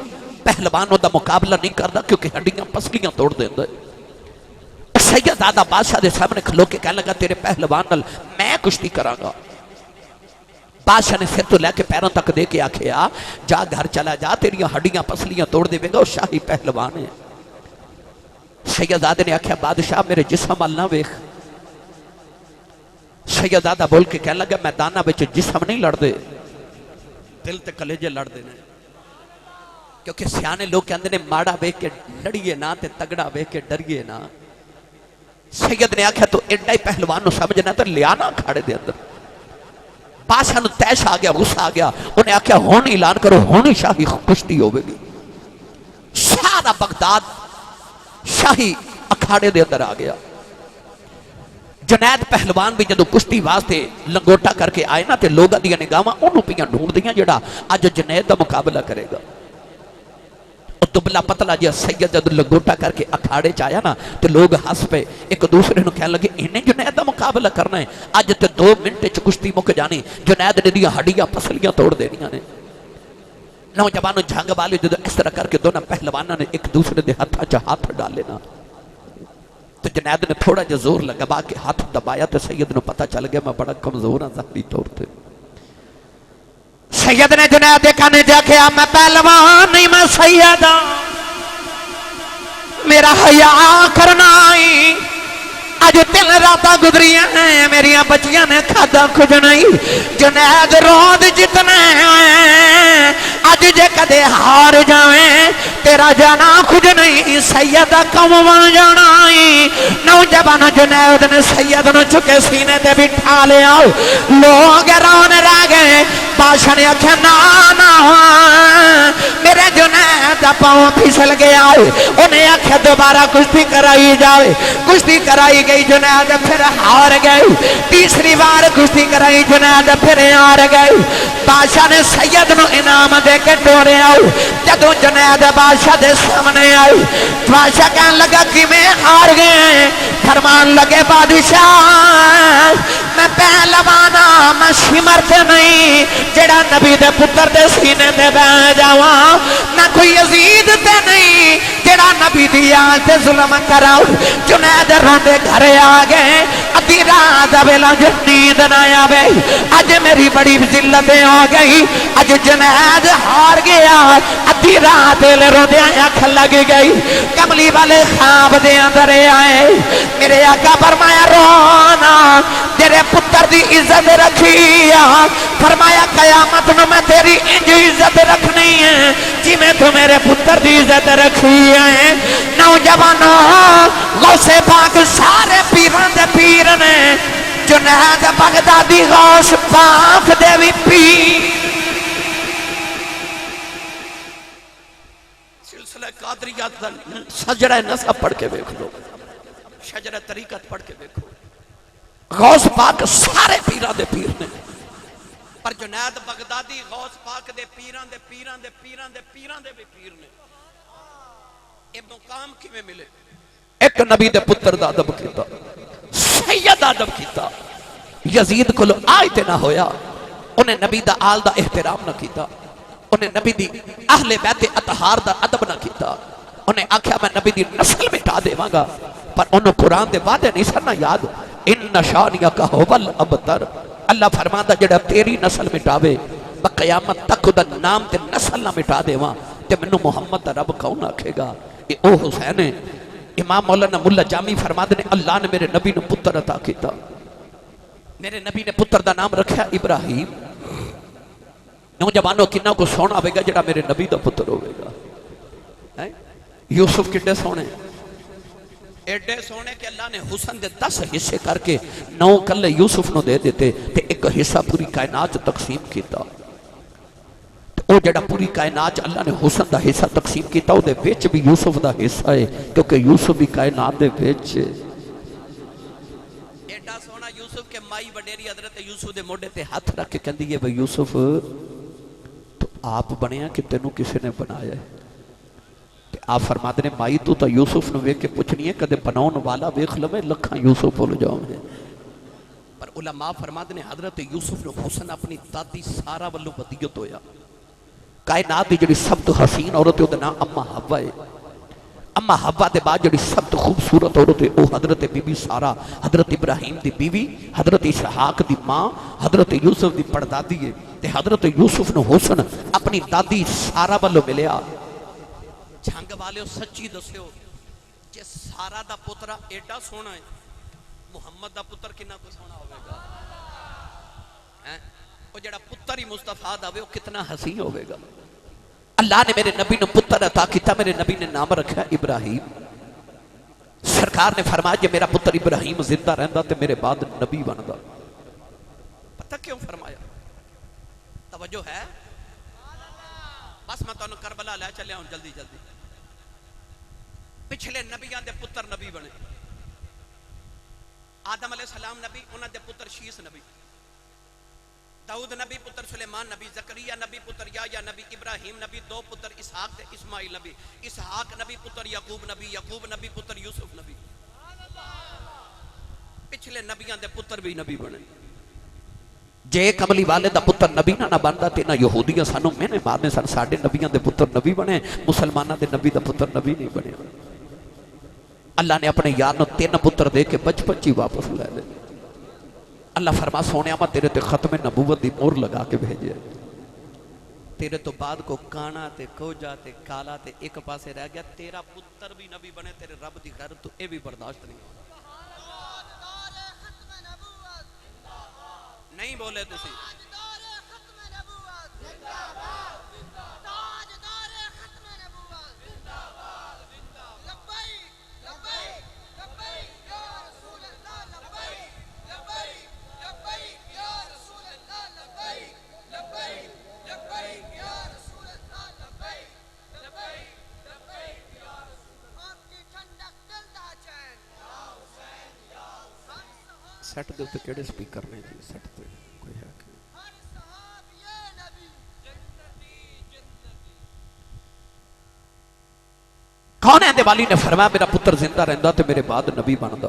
پہلوان او دا مقابلہ نہیں کردا کیونکہ ہڈیاں پسلیاں توڑ دیندا ہے۔ سید دادا بادشاہ دے سامنے کھلو کے کہنے لگا تیرے پہلوان نال میں کشتی کراں گا۔ بادشاہ نے سر تو لے کے پیروں تک دے کے آکھیا جا گھر چلا جا تیریاں ہڈیاں پسلیاں توڑ دے گا، وہ شاہی پہلوان ہے۔ سیدزادے نے آکھیا بادشاہ میرے جسم ال نہ ویکھ۔ سیدزادہ بول کے کہنے لگا میدانہ وچ جسم نہیں لڑ دے، دل تے کلیجے لڑ دے نے، کیونکہ سیانے لوگ کہندے نے ماڑا ویکھ کے لڑیے نہ تے تگڑا ویکھ کے ڈریے نہ۔ سید نے آکھیا تو ایڈا ہی پہلوان نو سمجھنا تو لیا نہ کھاڑے دے اندر۔ بادشاہ نو تیش آ گیا، غصہ آ گیا، انہیں آکھیا ہون اعلان کرو ہونی شاہی کشتی ہوئے گی۔ سارا بغداد شاہی اکھاڑے دے اندر آ گیا۔ جنید پہلوان بھی جدو کشتی واسطے لنگوٹا کر کے آئے نا تے لوگاں دیاں نگاہاں انہوں پیاں ڈھونڈ دیاں جڑا اج جنید دا مقابلہ کرے گا۔ دبلا پتلا جی سید جدو لنگوٹا کر کے اکھاڑے چایا نا تو لوگ ہس پہ ایک دوسرے نو کہنے لگے انہیں جنید دا مقابلہ کرنا ہے، آج تے 2 منٹ چ کشتی مک جانی، جنید نے دیا ہڈیاں پسلیاں توڑ دینیاں نے۔ نوجوانوں جھنگ والے جدو اس طرح کر کے دونوں پہلوانوں نے ایک دوسرے دے ہاتھ ڈالے نا تو جنید نے تھوڑا جا زور لگا کے ہاتھ دبایا تو سید نو پتہ چل گیا میں بڑا کمزور ہاں ظاہری طور تے۔ سید نے جنید دے کانے دیکھیا میں پہلوان نہیں میں سید ہاں، میرا حیا کرنا ہی اج 3 راتاں گزریاں ہیں میریاں بچیاں نے کھادا کچھ نہیں۔ جنید روز جتنے ہیں اج جے کدے ہار جاویں تیرا جانا کچھ نہیں، سید کم بن جانا ہی۔ نوجوان جنید نے سید نو چکے سینے تے بٹھا لیا، لوگ رونے رہ گئے۔ بادشاہ نے آکھیا نا میرے جنید دا پاؤں پھسل گیا ہے، انہیں آکھیا دوبارہ کشتی کرائی جاوے۔ کشتی کرائی گئی، جنید پھر ہار گئی۔ تیسری بار کشتی کرائی، جنید پھر ہار گئی۔ بادشاہ نے سید نو انعام دے کے ٹورے آؤ۔ جدوں جنید بادشاہ دے سامنے آئی، بادشاہ کہنے لگا کہ میں ہار گئے۔ فرمان لگے بادشاہ میں پہلوانا میں شمرتے نہیں جڑا نبی دے پتر دے سینے دے بہ جاواں، نہ کوئی یزید تے نہیں جڑا نبی دی آل تے ظلم کراؤ۔ جنید روندے گھرے آ گئے، ادھی رات ویلا جو نیند نہ آوے، اج میری بڑی ذلتیں ہو گئی، اج جنید ہار گیا۔ ادھی رات ویلے روندے اکھ لگ گئی، کملی والے خواب دے اندر آئے، میرے آقا فرمایا رونا تیرے پتر دی عزت رکھی آ، فرمایا قیامت نو میں تیری انج عزت رکھنی ہے جی میں تو میرے پتر دی عزت رکھی ہے۔ نوجوانوں غوث پاک سارے پیران دے پیر نے، جنید بغدادی غوث پاک دے بھی پیر۔ سلسلہ قادریات سجرہ نصب پڑھ کے دیکھ لو، شجرہ طریقت پڑھ کے دیکھو، غوث پاک سارے پیران دے پیر نے، پر جنید بغدادی غوث پاک دے پیران دے پیران دے پیران دے پیران دے بھی پیر نے۔ یہ مقام کی میں ملے؟ ایک نبی دے پتر دا عدب کیتا، سید عدب کیتا، یزید کو لو آئیتے نہ ہویا، انہیں نبی دا آل دا احترام نہ کیتا، انہیں نبی دی اہل بیت اطہار دا عدب نہ کیتا، انہیں آکھیا میں نبی دی نسل مٹا دے مانگا، پر انہوں قرآن دے وعدے نہیں سرنا یاد، ان شانیہ کا ہوول ابتر، اللہ فرماندہ جڑا تیری نسل مٹاوے، قیامت تک دا نام تے نسل نہ مٹا دے وہاں، تے مینوں محمد دا رب کون آکھے گا؟ اے او حسین ہے۔ امام مولانا ملا جامی فرماتے نے اللہ نے میرے نبی نو پتر عطا کیتا، میرے نبی نے پتر دا نام رکھیا ابراہیم۔ نوجوانوں کنا کو سونا ہوئے گا جڑا میرے نبی دا پتر ہوئے گا۔ یوسف کڈے سونے، ایڈے سونے کہ اللہ نے حسن دے 10 حصے کر کے 9 کلے یوسف نو دے دیتے تے ایک حصہ پوری کائنات تقسیم کیتا۔ او جڑا پوری کائنات اللہ نے حسن دا حصہ تقسیم کیتا او دے وچ بھی یوسف دا حصہ ہے، کیونکہ یوسف بھی کائنات دے وچ ایڈا سونا یوسف کے مائی وڈیری حضرت یوسف دے موڈے تے ہاتھ رکھ کے کہندی ہے بھئی یوسف تو آپ بنیا کہ تینوں کسی نے بنایا ہے؟ آپ فرماتے ہیں مائی تو تا یوسف نو ویکھ کے پوچھنی ہے کدے بناؤن والا ویکھ لوے لکھاں یوسف بول جاؤں ہے۔ پر علماء فرماتے ہیں حضرت یوسف نو حسن اپنی دادی سارا والو ودیت ہویا۔ کائنات دی جڑی سب تو حسین عورت ہے او دا نام اما حوا ہے۔ اما حوا دے بعد جڑی سب تو خوبصورت عورت ہے او حضرت بی بی سارا، حضرت ابراہیم دی بیوی، حضرت اسحاق دی ماں، حضرت یوسف دی پردادی ہے۔ تے حضرت یوسف نو حسن اپنی دادی سارا والو ملیا۔ جھنگ والے سچی دسیو جے سارا دا پترہ ایڈا سونا ہے، محمد دا پتر کنا کو سونا ہوئے گا؟ وہ جڑا پتر ہی مصطفیٰ دا ہوئے وہ کتنا حسین ہوئے گا؟ اللہ نے میرے نبی نے پتر عطا کیتا، میرے نبی نے نام رکھا ابراہیم۔ سرکار نے فرمایا جے میرا پتر ابراہیم زندہ رہندا تے میرے بعد نبی بندا۔ پتہ کیوں فرمایا؟ توجہ ہے؟ بس میں تو کربلا لے چلے ہوں جلدی جلدی۔ پچھلے نبیان دے پتر نبی بنے، آدم علیہ السلام نبی، انہاں دے پتر شیس نبی، داؤد نبی پتر سلیمان نبی، زکریا نبی پتر یحییٰ نبی، ابراہیم نبی، 2 پتر اسحاق تے اسماعیل نبی، اسحاق نبی پتر یعقوب نبی، یعقوب نبی پتر یوسف نبی۔ پچھلے نبیان دے پتر بھی نبی بنے۔ جے کملی والے دا پتر نبی نہ بندا تے نہ یہودیاں سانو مینے مارنے سن، ساڈے نبیان دے پتر نبی بنے، مسلماناں دے نبی دا پتر نبی نہیں بنے۔ اللہ نے اپنے یار نو 3 پتر دے کے بچپن ہی واپس لے لے۔ اللہ فرما سونیا میں تیرے تے ختم نبوت دی مور لگا کے بھیجے، تیرے تو بعد کو کانا تے کوجا تے کالا تے ایک پاسے رہ گیا، تیرا پتر بھی نبی بنے، تیرے رب دی غیرت تو اے بھی برداشت نہیں نہیں بولے تسی۔ سیٹ دے تے کیڑے سپیکر نے جی؟ سیٹ تے کوئی ہے کہ کون ہے؟ دیوالی نے فرمایا میرا پتر زندہ رہندا تے میرے بعد نبی بندا۔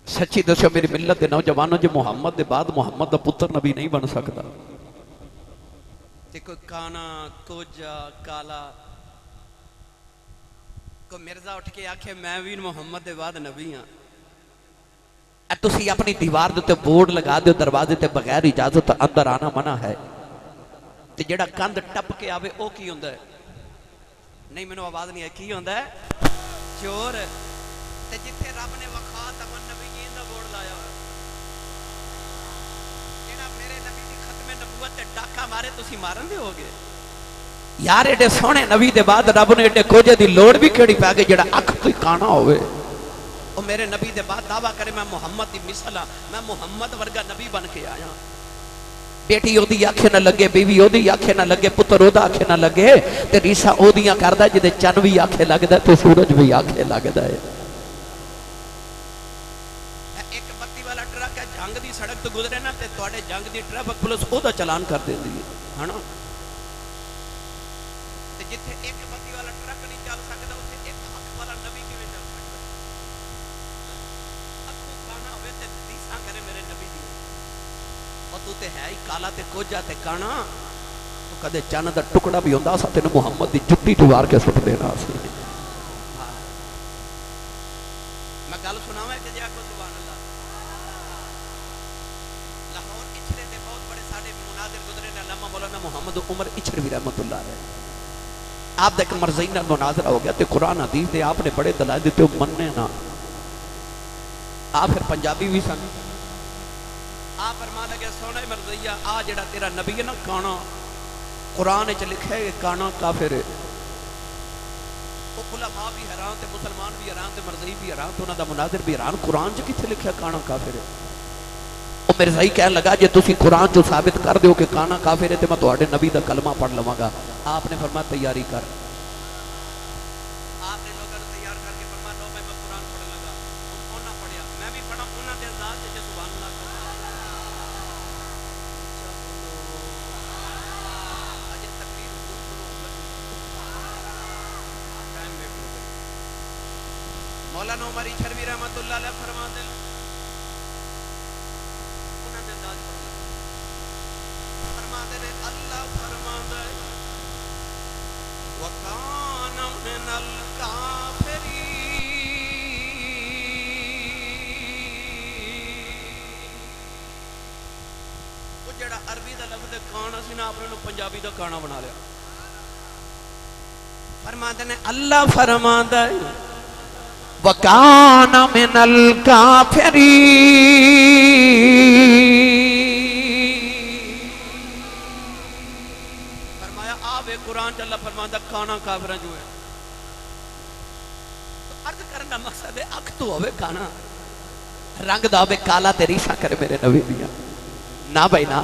سچی دسو میری ملت دے نوجوانوں جے محمد دے بعد محمد دا پتر نبی نہیں بن سکتا تے کوئی کانا کوجا کالا کوئی مرزا اٹھ کے آکھے میں بھی محمد دے بعد نبی ہاں، تسی اپنی دیوار دے تے بورڈ لگا دیو دروازے تے بغیر اجازت اندر آنا منع ہے، تے جڑا کند ٹپ کے آوے او کی ہوندا ہے؟ نہیں مینوں آواز نہیں ہے، کی ہوندا ہے؟ چور۔ تے جتھے رب نے وخاتم النبیین دا بورڈ لایا ہوا، جڑا میرے نبی دی ختم نبوت تے ڈاکا مارے تسی مارن دے ہوگے؟ یار ایڈے سونے نبی دے بعد رب نے ایڈے کوجے دی لوڑ بھی کیڑی پا گئی جڑا اکھ تو کانا ہوئے؟ وہ میرے نبی دے بعد دعویٰ کرے میں محمد دی مثل ہاں، میں محمد ورگا نبی بن کے آیا۔ بیٹی او دی آنکھیں نہ لگے، بیوی او دی آنکھیں نہ لگے، پتر او دا آنکھیں نہ لگے، تے ریسا او دیاں کردہ جدے چن بھی آنکھیں لگدا تے سورج بھی آنکھیں لگدا ہے۔ ایک بتی والا ٹرک ہے جنگ دی سڑک تو گزرے نا تے تواڈے جنگ دی ٹریفک پولیس او دا چلان کر دیندی ہے نا، تے جتھے ایک بتی والا ٹرک نہیں چل سکدا اوتھے ایک حق والا نبی کیویں چل سکدا؟ اکھوں کانا ہوئے تے ریسا کرے میرے نبی دی، او تو تے ہے ہی کالا تے کوجا تے کانا، تو کدے چن دا ٹکڑا بھی ہوندا سا تینوں محمد دی جُتی جوار کے سٹ دینا سی۔ میں گل سناواں کہ جی آکھو سبحان اللہ۔ لاہور اچھلے دے بہت بڑے ساڈے مناظر گزرے نے، علامہ مولانا محمد عمر اچھروی رحمت اللہ علیہ آپ دیکھ مرزئی نال مناظرہ ہو گیا تے قرآن حدیث دے آپ نے بڑے دلائل دیتے ہو مننے نا آپ پھر پنجابی بھی سن آپ فرما لگے سونا مرزیہ آ جڑا تیرا نبی ہے نا کانا قرآن چ لکھے کہ کانا کافر ہے وہ علماء بھی حیران تے مسلمان بھی حیران تے مرزئی بھی حیران تے انہاں دا مناظر بھی حیران قرآن چ کتھے لکھیا کانا کافر ہے وہ مرزئی کہنے لگا جے تسی قرآن چ ثابت کر دیو کہ کانا کافر ہے تے میں تواڈے نبی دا کلمہ پڑھ لواں گا آپ نے فرمایا تیاری کر آپ نے لوگوں کو تیار کر کے فرمایا لو میں قرآن پڑھنے لگا انہاں پڑھیا میں بھی پڑھا انہاں دے انداز تے سبحان اللہ مولانا عمر اچھروی رحمت اللہ علیہ فرماتے ہیں انہوں نے انداز فرماتے ہیں اللہ فرماتا ہے وَكَانَ مِنَ الْكَافِرِينَ وہ جڑا عربی دا لفظ کانا سی نا آپ نے پنجابی دا کانا بنا لیا فرماتے ہیں اللہ فرماتا ہے وَكَانَ مِنَ الْكَافِرِينَ فرمایا آوے قرآن چا اللہ فرماتا کانا کافران جو ہے تو عرض کرنا مقصد ہے اکھ تو ہوئے کانا رنگ دا ہوئے کالا تیری سا کرے میرے نبی دیا نا بھائی نا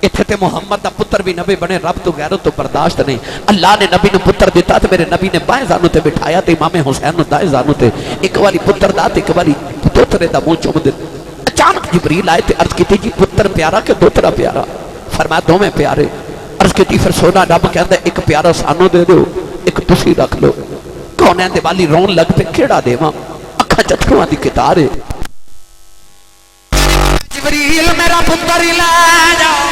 اتھے تے محمد دا پتر بھی نبی بنے رب تو غیرت تو برداشت نہیں اللہ نے نبی نے پتر دیتا تے میرے نبی نے بائیں زانو تے بٹھایا تے امام حسین نے دائیں زانو تے ایک والی پتر دا تے ایک والی دوترے دا مون چوم دے اچانک جبریل آئے تے عرض کی تھی جی پتر پیارا کہ دوترا پیارا فرمایا دو میں پیارے عرض کی تھی پھر سونا رب کہندہ ایک پیارا سانو دے دو ایک تسی رکھ لو کونے دے والی رون لگ پہ کیڑا دے ماں اکھا چتھروان دی کتارے جبریل میرا پتر ہی لے جاؤ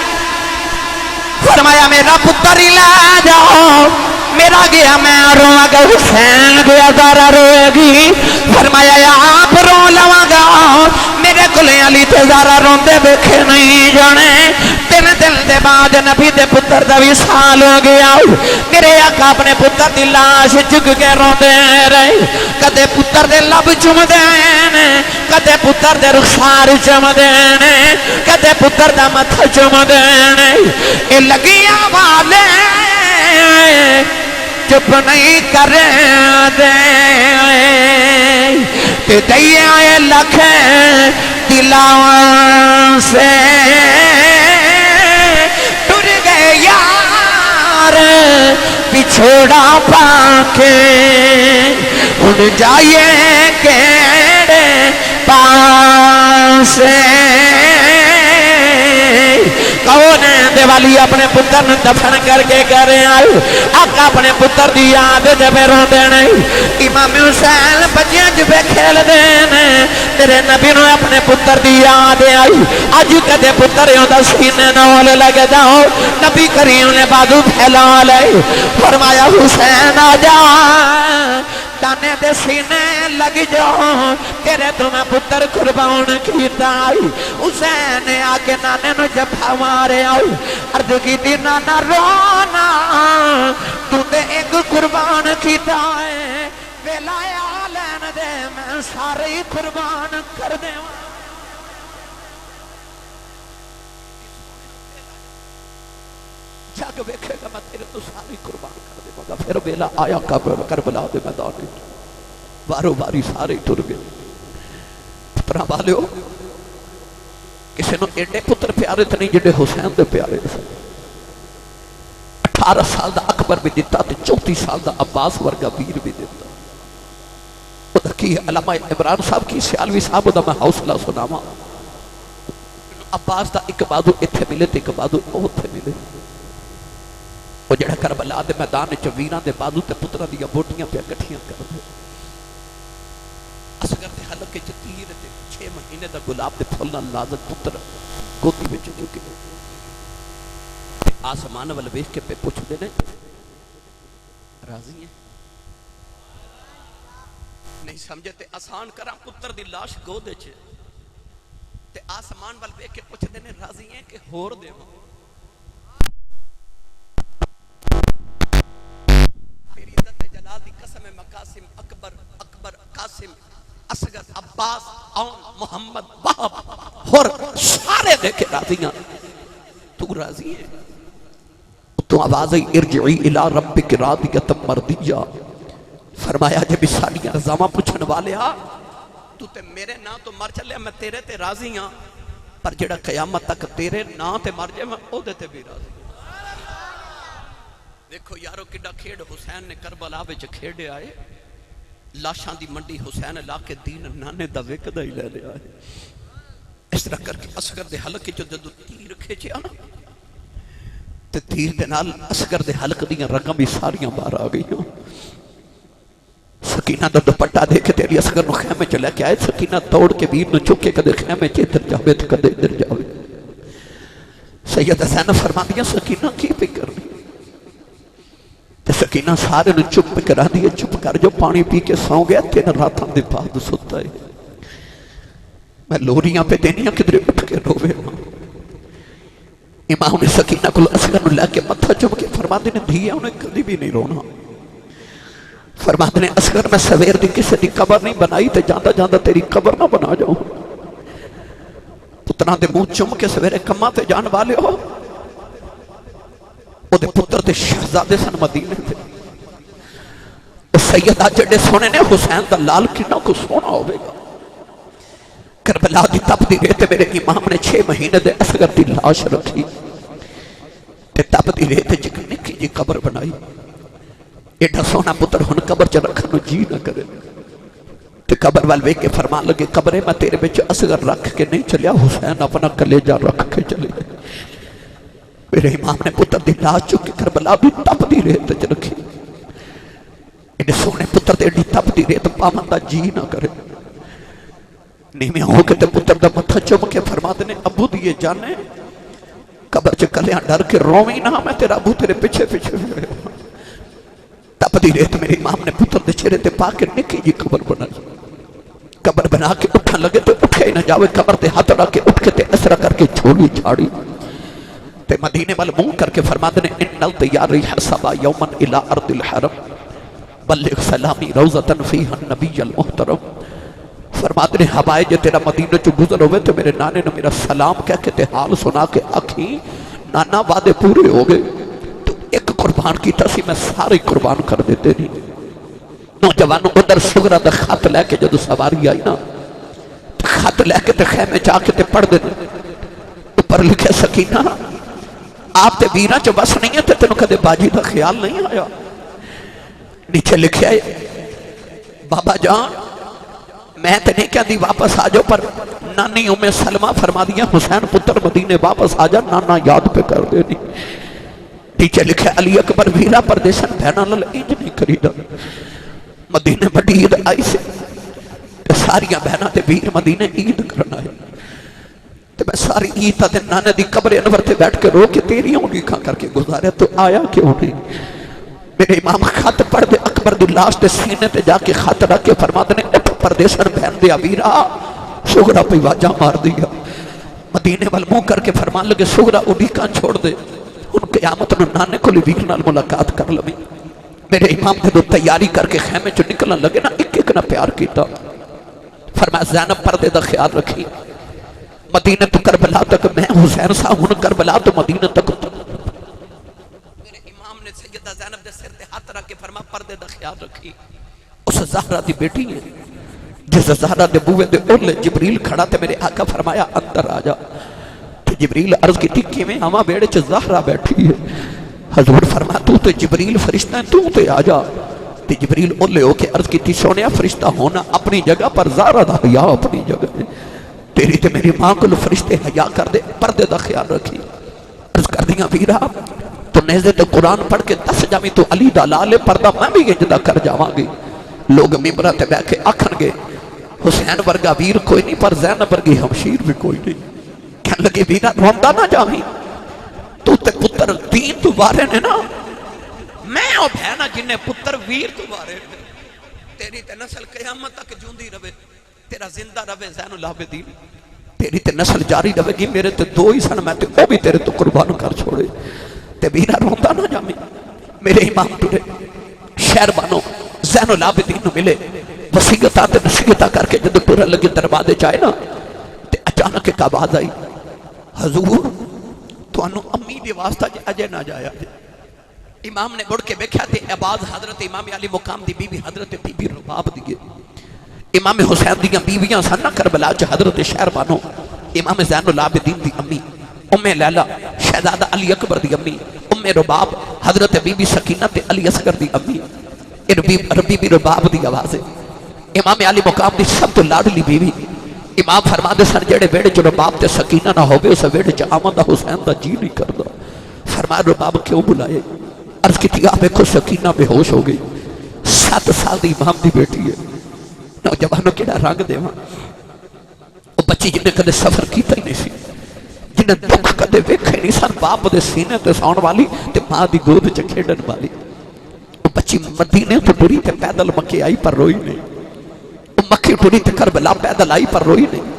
فرمایا میرا پتر ہی لے جاؤ میرا گیا میں رواں گا حسین گیا زارا روئے گی فرمایا یا آپ رو لواں گا میرے کلے علی تے زارا روندے بیکھے نہیں جانے تین دل دے بعد نبی دے پتر دا وصال ہو گیا میرے آقا اپنے پتر دی لاش جگ کے روندے رہے کدے پتر دے لب چم دینے کدے پتر دے رخسار چم دینے کدے پتر دا متھا چم دینے اے لگیا والے چپ نہیں کرے دے تے دئیے آئے لکھے دلاؤں سے ٹر گئے یار پچھوڑا پاکے ان جائیے کیڑے پاسے کون دیوالی اپنے پتر نے دفن کر کے کرے آئے آقا اپنے پتر دی یاد جب رو دینے امام حسین بچیاں جب کھیل دینے تیرے نبی نے اپنے پتر دی یاد آئی آج کدے پتر یوں دا سینے نول لگ جاؤ نبی کریم نے بازو پھیلا لے فرمایا حسین آ جا تانے دے سینے لگ جاؤ تیرے تمہیں پتر قربان کیتا آئی حسین آکے نانے نو جبھا مارے آئی عرض کی دی نانا رونا تو دے ایک قربان کیتا ہے ویلا آلین دے میں سارے قربان کر دے جاگ بیکھے گا میں تیرے تو ساری قربان کر دے مگا پھر بیلا آیا کربلا دے میدان بارو باری سارے ٹر گئے پترہ بالیو کسی نے ایڈے پتر پیارے تھے نہیں جڑے حسین دے پیارے تھے 18 سال دا اکبر بھی دیتا تے 34 سال دا عباس ورگا ویر بھی دیتا وہ دکی علامہ عمران صاحب کی سیالوی صاحب دا میں حوصلہ سناما عباس دا ایک بادو اتھے ملے تے ایک بادو اوتھے ملے وہ جڑا کربلا دے میدان چویران دے بادو تے پترہ دیا بوٹیاں پہ کٹھیاں کر دے اسگر دے حلق کے جتیر دے 6 مہینے دا گلاب دے پھولنا نازک پتر گوتی میں چکے آسمان والویش کے پہ پوچھ دینے راضی ہیں نہیں سمجھے تے آسان کرام پتر دی لاش گو دے چھے تے آسمان والویش کے پوچھ دینے راضی ہیں کہ ہور دے ماں قاسم اصغر عباس اون محمد باب اور سارے دیکھے راضیاں تو راضی ہے تو آواز ارجعی الی ربک راضیۃ مرضیہ فرمایا جب اس ساریاں رضاواں پوچھن والے تو تے میرے نا تو مر چلے میں تیرے تے راضی ہاں پر جڑا قیامت تک تیرے نا تے مر جائے میں او دے تے بھی راضی دیکھو یارو کڈا کھیڑ حسین نے کربلا وچ کھیڑے آئے لاشاں دی منڈی حسین لا کے دین نانے دا وکدا ہی لے لیا ہے اس طرح کر کے اصغر دے حلقے چ جدوں تیر کھچیا نا تے تیر دے نال اصغر دے حلق دیاں رگاں بھی ساریاں باہر آ گئیاں سکینہ دا دوپٹہ دے کے تیری اصغر نو خیمے چ لے کے آئے سکینہ دوڑ کے ویر نو چک کے کدے خیمے چ ادھر جاوے تے کدے ادھر جاوے سیدہ زینب فرماندیاں سکینہ کی فکر نہیں تے سکینہ سارے نو چپ کرا دیا چپ کر جو پانی پی کے سو گیا 3 راتاں دے بعد ستا ہے میں لوریاں پہ دینیاں کدھر اٹھ کے روے امام نے سکینہ کو اصغر نو لے کے متھا چپ کے فرماندے نے دھیا انہیں کبھی بھی نہیں رونا فرماتے نے اصغر میں سویر دی کسی دی قبر نہیں بنائی تے جاندہ جاندہ تیری قبر نہ بنا جاؤں پتران دے منہ چم کے سویرے کماں تے جان والے ہو او دے پتر تے شہزادے سن مدینے تے سیدہ جڑے سونے نے حسین دا لال کنہ کو سونا ہوئے گا کربلا دی تپ دی رہتے میرے امام نے 6 مہینے دے اصغر دی لاش رکھی تے تپ دی رہتے جکنے کی جی قبر بنائی ایڈا سونا پتر ہن قبر چ رکھنو جی نہ کرے تے قبر وال ویکھ کے فرمان لگے قبرے میں تیرے وچ اصغر رکھ کے نہیں چلیا حسین اپنا کلیجہ رکھ کے چلے گئے میرے امام نے پتر دی لاش چک کے کربلا دی تپ دی ریت وچ رکھی ایڈے سونے پتر دے ایڈی تپ دی ریت پاون دا جی نہ کرے نیویں ہو کے تے پتر دا متھا چوم کے فرماتے نے ابو دیے جانے قبر چ کلیاں ڈر کے روویں نہ میں تیرا ابو تیرے پیچھے پیچھے تپ دی ریت میرے امام نے پتر دے چہرے تے پا کے نکی جی قبر بنائی قبر بنا کے اٹھن لگے تو اٹھے نہ جاوے قبر تے ہاتھ رکھ کے اٹھ کے تے اسرا کر کے جھولی جھاڑی تے مدینے وال منہ کر کے فرماتے نے ان الطیار حسبا یوما الی ارض الحرم بلغ سلامی روضۃ فیہا النبی المحترم فرماتے نے ہوائے جے تیرا مدینہ چ گزر ہوئے تو میرے نانے نے میرا سلام کہہ کے تے حال سنا کے آکھی نانا وعدے پورے ہو گئے تو ایک قربان کی تسی میں سارے قربان کر دیتے نہیں نوجوانوں ادھر سغرا دا خط لے کے جدو سواری آئی نا خط لے کے تے خیمے جا کے تے پڑھ دیتے اوپر لکھے سکینہ آپ تے ویرہ چ بس نہیں ہے تے تینوں کدے باجی دا خیال نہیں آیا نیچے لکھے آئے بابا جان میں تے نہیں کہہ دی واپس آ جاؤ پر نانی ام سلمہ فرما دیا حسین پتر مدینے واپس آ جا نانا یاد پہ کر دے نہیں نیچے لکھے علی اکبر ویرہ پردیشن بہنا لل انج نہیں کری دا مدینے بڑی عید آئی سے ساریاں بہنا تے ویر مدینے عید کرنا ہے تے میں ساری عید تے نانے دی قبر انور تے بیٹھ کے رو کے تیری اونگی کھا کر کے گزارے تو آیا کیوں نہیں میرے امام خط پڑھ دے اکبر دی لاش تے سینے تے جا کے خط رکھ کے فرماتے نے اٹھ پردیسن بہن دیا ویرا سغرا پہ واجہ مار دیا مدینے وال منہ کر کے فرمان لگے سغرا اڑی کان چھوڑ دے ان قیامت نو نانے کو لی ویر نال ملاقات کر لویں میرے امام نے تو تیاری کر کے خیمے چ نکلن لگے نا ایک ایک نہ پیار کیتا فرمایا زینب پردے دا خیال رکھی مدینہ تو کربلا تک میں حسین صاحب ہن کربلا تو مدینہ تک میرے امام نے سیدہ زینب دے سر تے ہاتھ رکھ کے فرمایا پردے دا خیال رکھی اس زہرا دی بیٹی ہے جس زہرا دے بوئے دے اولے جبریل کھڑا تے میرے آقا فرمایا اندر آ جا تے جبریل عرض کی تھی میں ہما بیڑے چ زہرا بیٹھی ہے حضور فرمایا تو جبریل فرشتہ ہے تو تے آ جا تے جبریل اولے ہو کے عرض کی تھی سونیا فرشتہ ہونا اپنی جگہ پر زہرا دا حیا اپنی جگہ ہے تیری تے میری ماں کو فرشتے حیا کر دے پردے دا خیال رکھی عرض کر دیاں ویرا تو نیزے تے قرآن پڑھ کے 10 جامی تو علی دا لالے پردہ میں بھی گنجدہ کر جاواں گی لوگ ممبرہ تے بیٹھ کے آکھن گے حسین ورگا ویر کوئی نہیں پر زینب ورگی ہمشیر بھی کوئی نہیں کہنے لگے ویرا روندہ نہ جاویں تو تے پتر دین تو وارے نے نا میں او بہنا جنہیں پتر ویر تو وارے نے تیری تے نسل قیامت تک جوندی رہے تیرا زندہ رہے زین العابدین تیری تے نسل جاری رہے گی میرے تے 2 ہی سن میں تے وہ بھی تیرے تو قربان کر چھوڑے تے ویرا روندہ نہ جاویں میرے امام تیرے شہر بانو زین العابدین نو ملے وسیع نصیحتاں کر کے جب ٹرن لگے دروازے چائے نا تے اچانک ایک آواز آئی، حضور تانوں امی دے واسطہ اجے نہ جایا جے۔ امام نے مڑ کے ویکھیا تے آواز حضرت امام علی مقام دی بی بی حضرت بی بی رباب دی، امام حسین دیاں بیویاں سن نا کربلا چ، حضرت شہربانو امام زین العابدین دی امی ام لیلا شہزادہ علی اکبر دی امی ام رباب حضرت بی بی سکینہ تے علی اصغر دی امی، ربی بی رباب دی آواز ہے۔ امام علی مقام دی سب تو لاڈلی بیوی، امام فرماندے سن جڑے ویڑے چ رباب تے سکینہ نہ ہوگے اس ویڑے چ آمد حسین دا جی نہیں کردا۔ فرمایا رباب کیوں بلائے؟ عرض کی تھی آپ ایک سکینہ بے ہوش ہو گئی، 7 سال دی امام دی بیٹی ہے، نوجوانوں کیڑا رنگ دے وہاں، وہ بچی جنہیں کدے سفر کیتا ہی نہیں سی، جنہیں دکھ کدے ویکھے نہیں سن، باپ دے سینے تے ساؤن والی تے ماں دی گود چ کھیڈن والی، وہ بچی مدینے تو ٹری تے پیدل مکے آئی پر روئی نہیں، وہ مکھی ٹری تے کربلا پیدل آئی پر روئی نہیں،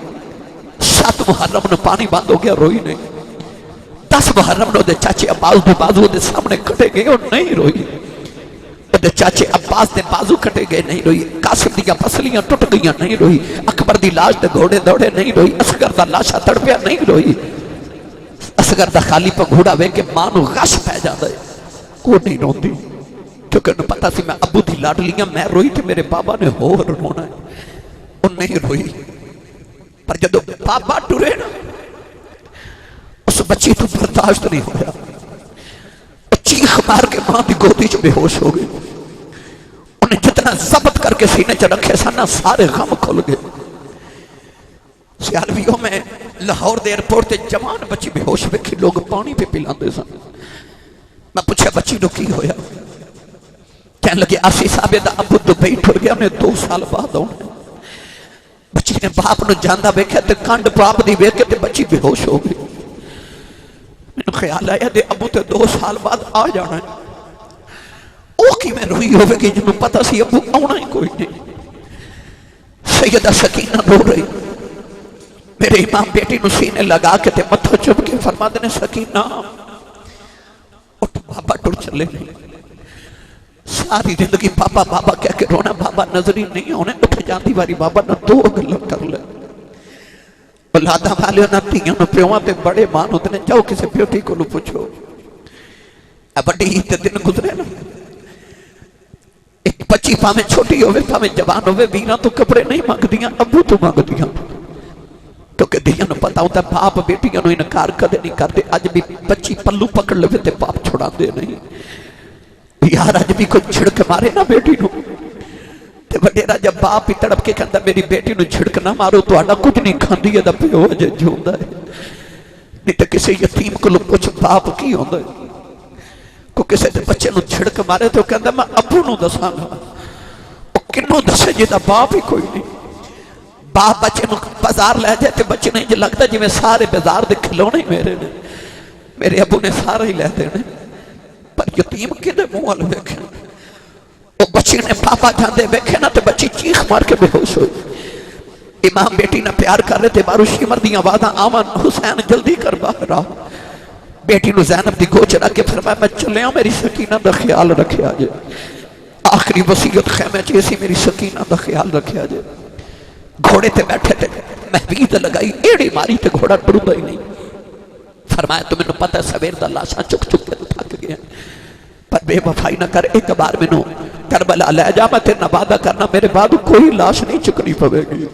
7 محرم نے پانی بند ہو گیا روئی نہیں، 10 محرم نے دے چاچے عباس دے بازو دے سامنے کٹے گئے اور نہیں روئی، دے چاچے عباس دے بازو کٹے گئے نہیں روئی، قاسم دیاں پسلیاں ٹوٹ گئیاں نہیں روئی، اکبر دی لاش دے گھوڑے دوڑے نہیں روئی، اصغر دا لاشا تڑپیا نہیں روئی، اصغر دا خالی پا گھوڑا وے کے ماں نو غش پہ جاندے وہ نہیں روندی، کیونکہ انہوں پتا سی میں ابو دی لاڈلیاں میں روئی تھے میرے بابا نے ہو رونا ہے، وہ نہیں روئی، پر جدو بابا ٹورے نا اس بچی تو برداشت نہیں ہویا، چیخ مار کے ماں دی گودی چ بے ہوش ہو گئی، انہیں جتنا ضبط کر کے سینے چ رکھے سنا سارے غم کھل گئے۔ سیالویوں میں لاہور دے ایئرپورٹ تے جوان بچی بے ہوش ویکھی لوگ پانی پہ پلاندے سن، میں پوچھا بچی نو کی ہویا؟ کہنے لگے آسی صاحب دا ابو دبئی ٹر گیا، انہیں 2 سال بعد آنا۔ بچی نے باپ نو جاندہ ویکھیا تے کانڈ باپ دی ویکھے تے بچی بے ہوش ہو گئی، میں خیال آیا دے ابو تے 2 سال بعد آ جانا ہے، او کی میں روئی ہوئے گی جنہوں پتا سی ابو آنا ہی کوئی نہیں۔ سیدہ سکینہ رو رہی، میرے امام بیٹی نو سینے لگا کے تے متھو چپ کے فرما دینے سکینہ اٹھ بابا ٹر چلے نہیں، ساری زندگی بابا بابا کہہ کے رونا، بابا نظری نہیں ہونے، اٹھ جاندی باری بابا نہ 2 گلہ کر لے، اولادہ والے نہ تیاں نہ پیوان تے بڑے مان ہوتے ہیں، جاؤ کسی پیوٹی کو لو پوچھو، بڑی عید دن گزرے نا، ایک بچی پامیں چھوٹی ہوئے پامیں جوان ہوئے، بینا تو کپڑے نہیں مانگ دیاں، ابو تو مانگ دیاں، کیونکہ دیاں نو پتا ہوتا ہے باپ بیٹیاں نو انکار کدے نہیں کرتے، آج بھی بچی پلو پکڑ لے تے باپ چھوڑا دے نہیں، یار آج بھی کوئی چھڑک مارے نا بیٹی نو تے وڈیرا جب باپ ہی تڑپ کے کہندا میری بیٹی نو چھڑک نہ مارو تو آڈا کچھ نہیں کھاندی ہے دا پیو اجے جوندا ہے، نہیں تے کسی یتیم کو لو پوچھ باپ کی ہوندا ہے، کو کسی تے بچے نو چھڑک مارے تو کہندا میں ابو نو دساں گا، او کنوں دسے جے دا باپ ہی کوئی نہیں، باپ بچے نو بازار لے جائے تے بچے نہیں جو لگتا جی میں سارے بازار دے کھلونے میرے نے، میرے ابو نے سارے ہی لے دینے، پر یتیم کدے منہ والے ویکھے، وہ بچی نے پاپا جاندے ویکھے نا تے بچی چیخ مار کے بے ہوش ہوئی، امام بیٹی نہ پیار کر رہے تھے، بارو شیمر دیاں وعدہ آمن حسین جلدی کر باہر آ، بیٹی نو زینب دی گوچ رکھ کے فرمایا میں چلے ہوں میری سکینہ دا خیال رکھے آجے، آخری وصیت خیمے چیسی میری سکینہ دا خیال رکھے آجے، گھوڑے تے بیٹھے تے محبید لگائی ایڑی ماری تے گھوڑا ٹردا ہی نہیں، فرمایا تمہیں پتہ ہے سویر دا لاشاں چک چک کے تھک گیا، پر بے وفائی نہ کر، ایک بار میں نو کربلا لے جا میں تیرے نبادہ کرنا، میرے بعد کوئی لاش نہیں چکنی پوے گی،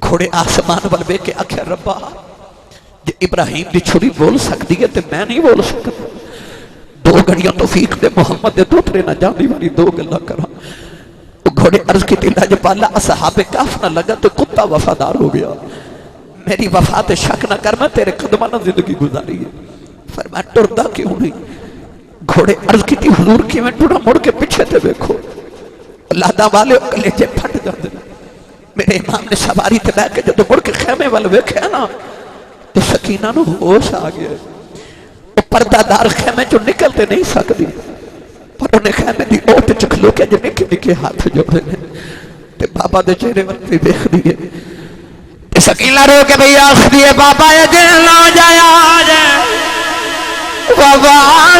گھوڑے آسمان والوے کے آکھے ربا جے ابراہیم دی چھڑی بول سکتی ہے تے میں نہیں بول سکتا، 2 گھڑیاں توفیق دے محمد دے دوترے نہ جاندی والی 2 گلہ کرا، گھوڑے عرض کی تیلہ جب اللہ اصحاب کاف نہ لگا تو کتا وفادار ہو گیا، میری وفات شک نہ کر میں تیرے قدمہ نہ زندگی گزاری ہے، فرمایا ٹردہ کیوں نہیں، گھوڑے عرض کی تھی حضور کی میں ٹوڑا مڑ کے پیچھے تے بیکھو، لادہ والے کلیجے پھٹ جاندے، میرے امام نے سواری تے بیٹھ کے جب مڑ کے خیمے والے بیکھے نا تو سکینہ نو ہوش آ گیا، وہ پردہ دار خیمے جو نکلتے نہیں سکتی، پر انہیں خیمے دی اوٹ چکلو کے جو نکے نکے ہاتھ جوڑے نے تے بابا دے چہرے وقتی دیکھ دیئے تے سکینہ رو کے بھئی آخ دیئے بابا یہ دن نہ جایا جائے، بابا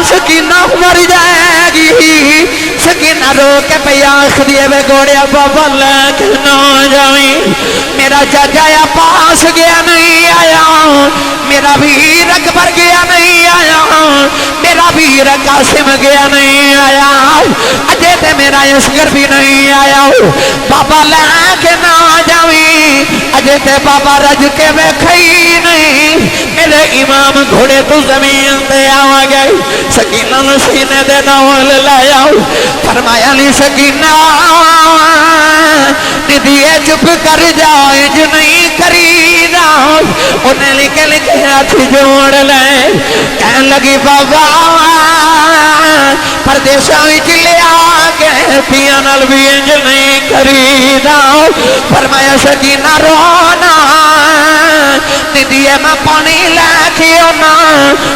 سکینہ مر جائے گی، سکینہ سکینہ رو کے پیاس دیے وے گوڑیا بابا لے کے نہ جائیں میرا چاچا یا پاس گیا نہیں آیا میرا ویر اکبر گیا نہیں آیا میرا ویر قاسم گیا نہیں آیا اجے تے میرا اصغر بھی نہیں آیا بابا لے کے نہ جائیں اجے تے بابا رج کے ویکھئی نہیں میرے امام گھوڑے تو زمین تے آ گئے سکینہ نے سینے دے نال لایا فرمایا لی سکینہ ندیے چپ کر جائے جو نہیں کری رہا انہیں لکھے لکھے ہاتھ جوڑ لے کہن لگی بابا پردیسہ وچ لے آگے پیاں نال بھی انج نہیں کری رہا فرمایا سکینہ رونا ندیے میں پانی لے کے ہونا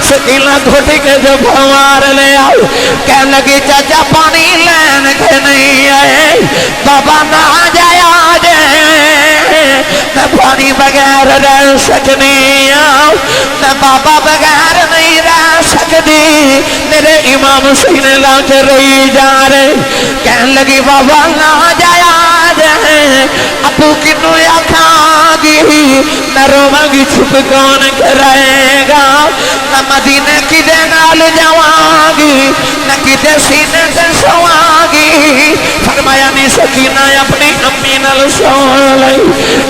سکینہ گھوٹی کے جو بھوار لے آؤ کہن لگی چاچا پانی لین کے نہیں آئے بابا نہ جایا جائے میں پانی بغیر رہ سکنی آؤ میں بابا بغیر نہیں رہ سکتی میرے امام سینے لا کے روئی جا رہے کہن لگی بابا نہ جایا جائے ابو کنو یا کھاگی میں روماگی چھپ کون کرائے گا میں مدینہ کی دے نال جاواگی میں کدے سینے سے سواگی فرمایا نہیں سکینہ اپنی امی نال سو لئی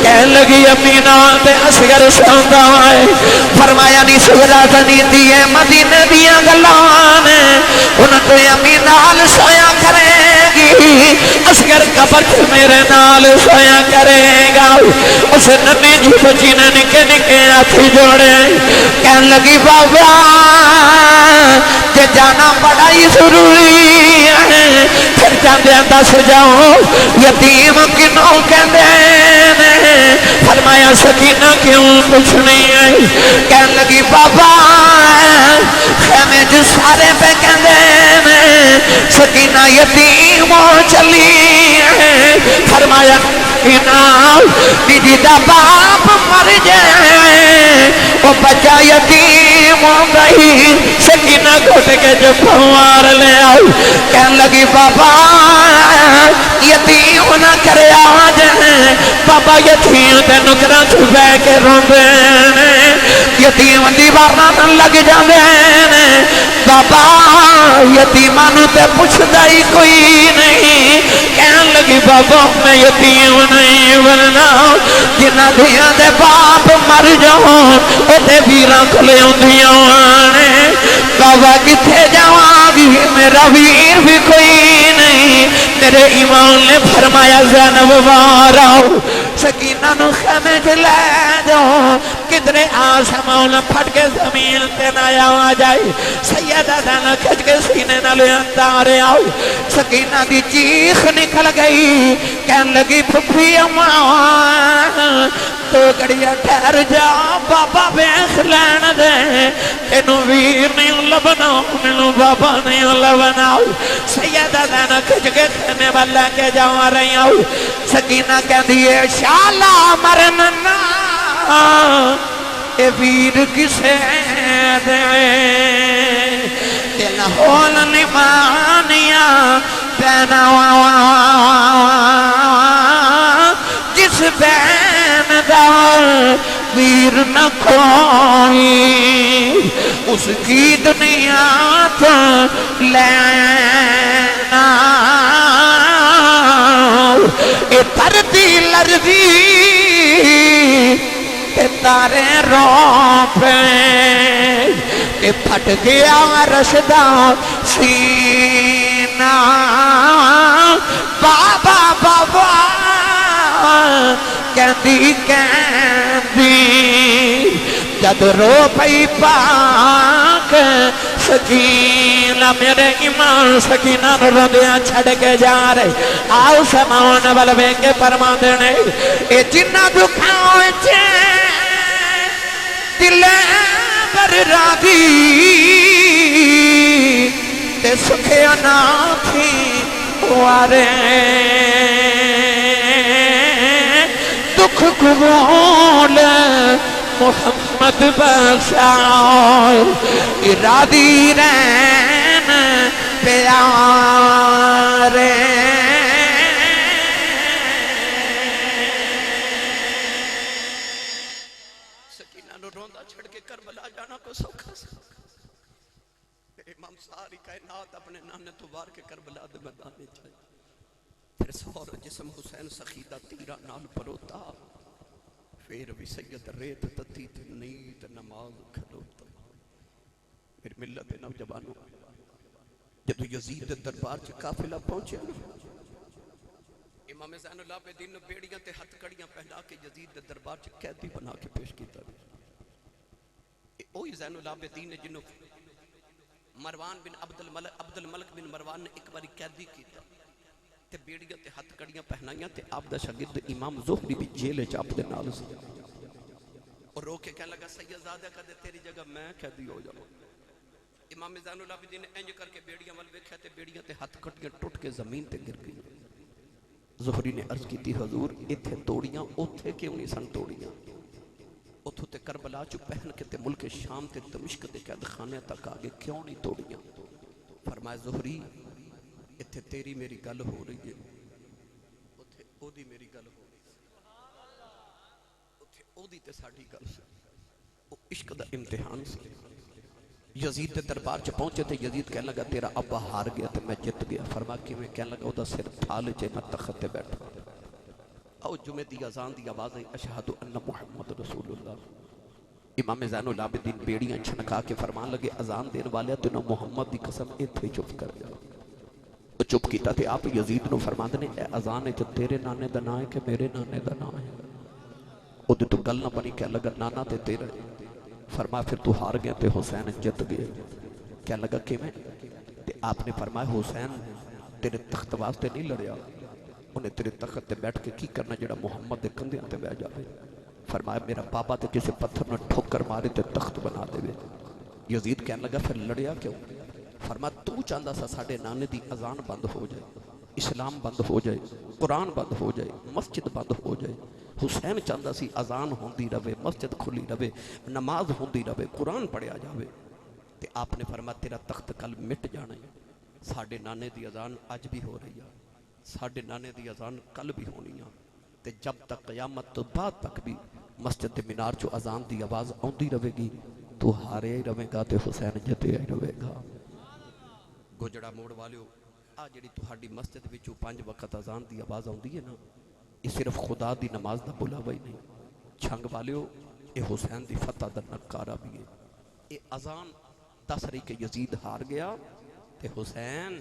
کہن لگی امی نال تے اصغر سوندا ہے فرمایا نہیں سغرا تنی دیے مدینہ دیاں گلانے انہاں تو امی نال سویا کرے گی اصغر قبر میرے نال سویا کرے گا اس نمی جی بچی نے نکے نکے ہاتھی جوڑے کہن لگی بابا کہ جانا بڑا ہی ضروری ہے پھر جاندے دس جاؤ یتیم کنوں کہندے نے فرمایا سکینہ کیوں کچھ نہیں آئی کہن لگی بابا خیمے جو سارے پہ کہندے نے سکینہ یتیم ہو چلی ہے فرمایا بیجی دا باپ مر جائے وہ بچہ یتیم ہو گئی سکینہ گھٹ کے جو پھوار لے آؤ کہن لگی بابا یتیم نہ کرے آ جائے بابا یتیم تے نکرہ چھپے کے روندے یتیم دیوارہ لگ جاندے بابا یتیمانو تے پوچھ دائی کوئی نہیں کہن لگی بابا میں یتیم نہیں بننا جنہ دیاں دے باپ مر جاؤں اتے ویراں کھلے ہوندیاں آنے بابا کتھے جاواں گی میرا ویر بھی کوئی نہیں میرے امام نے فرمایا زینب واراؤ سکینہ نو خیمے جلے جاؤ کدرے آسمان پھٹ کے زمین تے نہ آ جائے سیدہ زینب کھچ کے سینے نہ لے اندارے آؤ سکینہ دی چیخ نکل گئی کہن لگی پھپھی اماں تو گڑیا ٹھہر جا بابا بیخ لین دے تینوں ویر نہیں لبنا مینوں بابا نہیں لبنا سیدہ زینب کھچ کے خیمے والا کے جاؤں رہی آؤ سکینہ کہہ دیئے شالا مرننا اے ویر کسے دے دل ہول نمانیاں پینا جس بین دار ویر نہ کوئی اس کی دنیا تو لینا اے تردی لرزی تے تارے روپے تے پھٹ گیا رشدہ سینہ بابا بابا کہندی کہندی جد رو پئی پاک سکینہ میرے ایمان سکینہ رضیاں چھڑ کے جا رہے آؤ سماؤن بلوے کے پرما دینے اے جنہ دکھاؤں چے دلے بر راگی تے سکھے انا تھی وارے دکھ قبول محمد بخشائے ارادی رین پیارے کانے تو وار کے کربلا دے میدان چاہیے پھر سور جسم حسین سخیدہ تیرہ نال پروتا پھر بھی سید ریت تتی تے نیت نماز کھلوتا میری ملت نوجوانوں جدو یزید دربار چ قافلہ پہنچے امام زین العابدین نے بیڑیاں تے ہتھ کڑیاں پہنا کے یزید دے دربار چ قیدی بنا کے پیش کیتا اوہی زین العابدین نے جنہوں مروان بن عبد الملک بن مروان نے ایک باری قیدی کیتا تے بیڑیاں تے ہتھ کڑیاں پہنائیاں تے آپ دا شاگرد امام زہری بھی جیل چ آپ دے نال سی اور رو کے کہنے لگا سید زادہ کدے تیری جگہ میں قیدی ہو جاؤں امام زین العابدین نے انج کر کے بیڑیاں ول ویکھیا تے بیڑیاں تے ہتھ کٹیاں ٹوٹ کے زمین تے گر گئی زہری نے عرض کی حضور ایتھے توڑیاں اوتھے کیوں نہیں سن توڑیاں اتھو تے کربلا چو پہن کے تے ملک شام تے دمشق تے قید خانے تک آگے کیوں نہیں توڑیاں فرمائے زہری اتھے تیری میری گل ہو رہی ہے اتھے او دی میری گل ہو رہی ہے اتھے او دی تے ساڑھی گل سے او عشق دا امتحان سے یزید دے دربار چ پہنچے تے یزید کہنے لگا تیرا ابا ہار گیا تے میں جت گیا فرما کہ میں کہنے لگا او دا سر تھال چے میں تخت تے بیٹھا او جمعہ دی اذان دی آواز ہے اشہد ان محمد رسول اللہ امام زین العابدین بیڑیاں چھنکا کے فرمان لگے اذان دین والے تینوں محمد دی قسم ایتھے چپ کر جا او چپ کیتا تے آپ یزید نو فرماندے نے اے اذان ہے تے تیرے نانے دا نام ہے کہ میرے نانے دا نام ہے او دے تو گل نہ بنی کہنے لگا نانا تے تیرا فرمایا پھر تو ہار گیا تے حسین جت گئے کیا لگا کہ میں تے آپ نے فرمایا حسین تیرے تخت واسطے نہیں لڑیا انہیں تیرے تخت تے بیٹھ کے کی کرنا جڑا محمد دے کندھیاں تے بیٹھ جاوے فرمایا میرا بابا تے کسی پتھر میں ٹھوکر مارے تے تخت بنا دے یزید کہنے لگا پھر لڑیا کیوں فرمایا تو چاہندا سا ساڈے نانے دی اذان بند ہو جائے اسلام بند ہو جائے قرآن بند ہو جائے مسجد بند ہو جائے حسین چاہندا سی اذان ہوندی رہے مسجد کھلی رہے نماز ہوندی رہے قرآن پڑھیا جاوے تے آپ نے فرمایا تیرا تخت کل مٹ جانا ہے ساڈے نانے دی اذان اج بھی ہو رہی ہے ساڈے نانے دی اذان کل بھی ہونی ہے تے جب تک قیامت تو بعد تک بھی مسجد دے مینار چو اذان دی آواز آندی رہے گی تو ہارے ہی رہے گا تے حسین جتے ہی رہے گا گجڑا موڑ والیو آ جڑی تہاڈی مسجد وچوں 5 وقت اذان دی آواز آندی ہے نا یہ صرف خدا دی نماز دا بلاوا ہی نہیں چھنگ والیو یہ حسین دی فتح دا نکارہ بھی ہے یہ اذان دس رہی کہ یزید ہار گیا تے حسین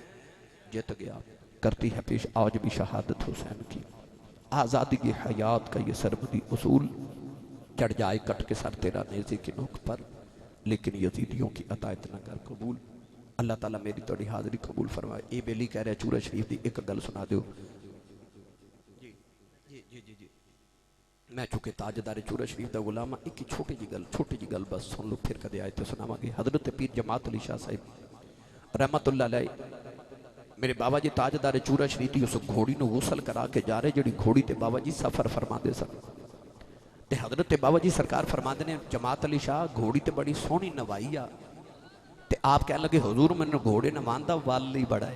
جت گیا کرتی ہے پیش آج بھی شہادت حسین کی آزادی کی حیات کا یہ سرمدی اصول چڑھ جائے کٹ کے سر تیرا نیزے کی نوک پر لیکن یزیدیوں کی عطایت نہ کر قبول اللہ تعالیٰ میری توڑی حاضری قبول فرمائے اے بیلی کہہ رہے چورہ شریف دی ایک گل سنا دیو جی میں چونکہ تاجدار چورہ شریف دا غلامہ ایک چھوٹی جی گل بس سن لو پھر کدے آئے تے سناواں گے حضرت پیر جماعت علی شاہ صاحب رحمت اللہ علیہ میرے بابا جی تاجدار چورہ شریف دی اس گھوڑی نو غسل کرا کے جا رہے جڑی گھوڑی تے بابا جی سفر فرما دے سن تے حضرت بابا جی سرکار فرما دے نے جماعت علی شاہ گھوڑی تے بڑی سونی نوائی آ تے آپ کہنے لگے حضور میں نے گھوڑے نواندا والی بڑا ہے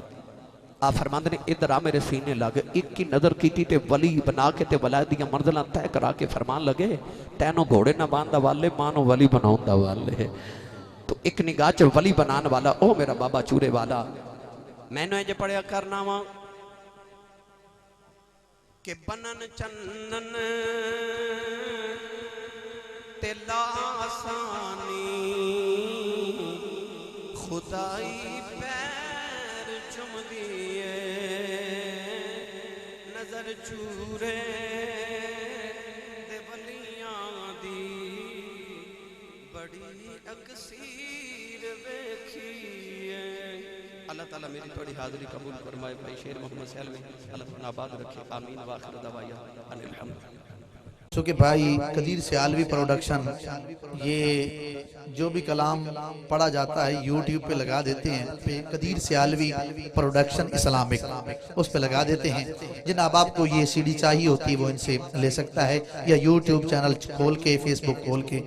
آپ فرماندے نے ادھر آ میرے سینے لگے ایک کی نظر کی تھی تے ولی بنا کے تے ولایت دیاں منزلاں طے کرا کے فرمان لگے تینوں گھوڑے نہ باندھا والے مانو ولی بناوندا والے تو ایک نگاہ چ ولی بنان والا او میرا بابا چورے والا میں نے جو پڑھیا کرنا وا کہ بنن چنن تے لاسانی خدائی پیر چم دیئے نظر چورے دے ولیاں دی بڑی اکثیر ویکھیے اللہ تعالیٰ میری توڑی حاضری قبول فرمائے بھائی شیر محمد سیلوی اللہ تعالیٰ آباد رکھے آمین واخر دعوایا ان الحمد چونکہ بھائی قدیر سیالوی پروڈکشن یہ جو بھی کلام پڑھا جاتا ہے یوٹیوب پہ لگا دیتے ہیں پہ قدیر سیالوی پروڈکشن اسلامک اس پہ لگا دیتے ہیں جن احباب کو یہ سی ڈی چاہیے ہوتی ہے وہ ان سے لے سکتا ہے یا یوٹیوب چینل کھول کے فیس بک کھول کے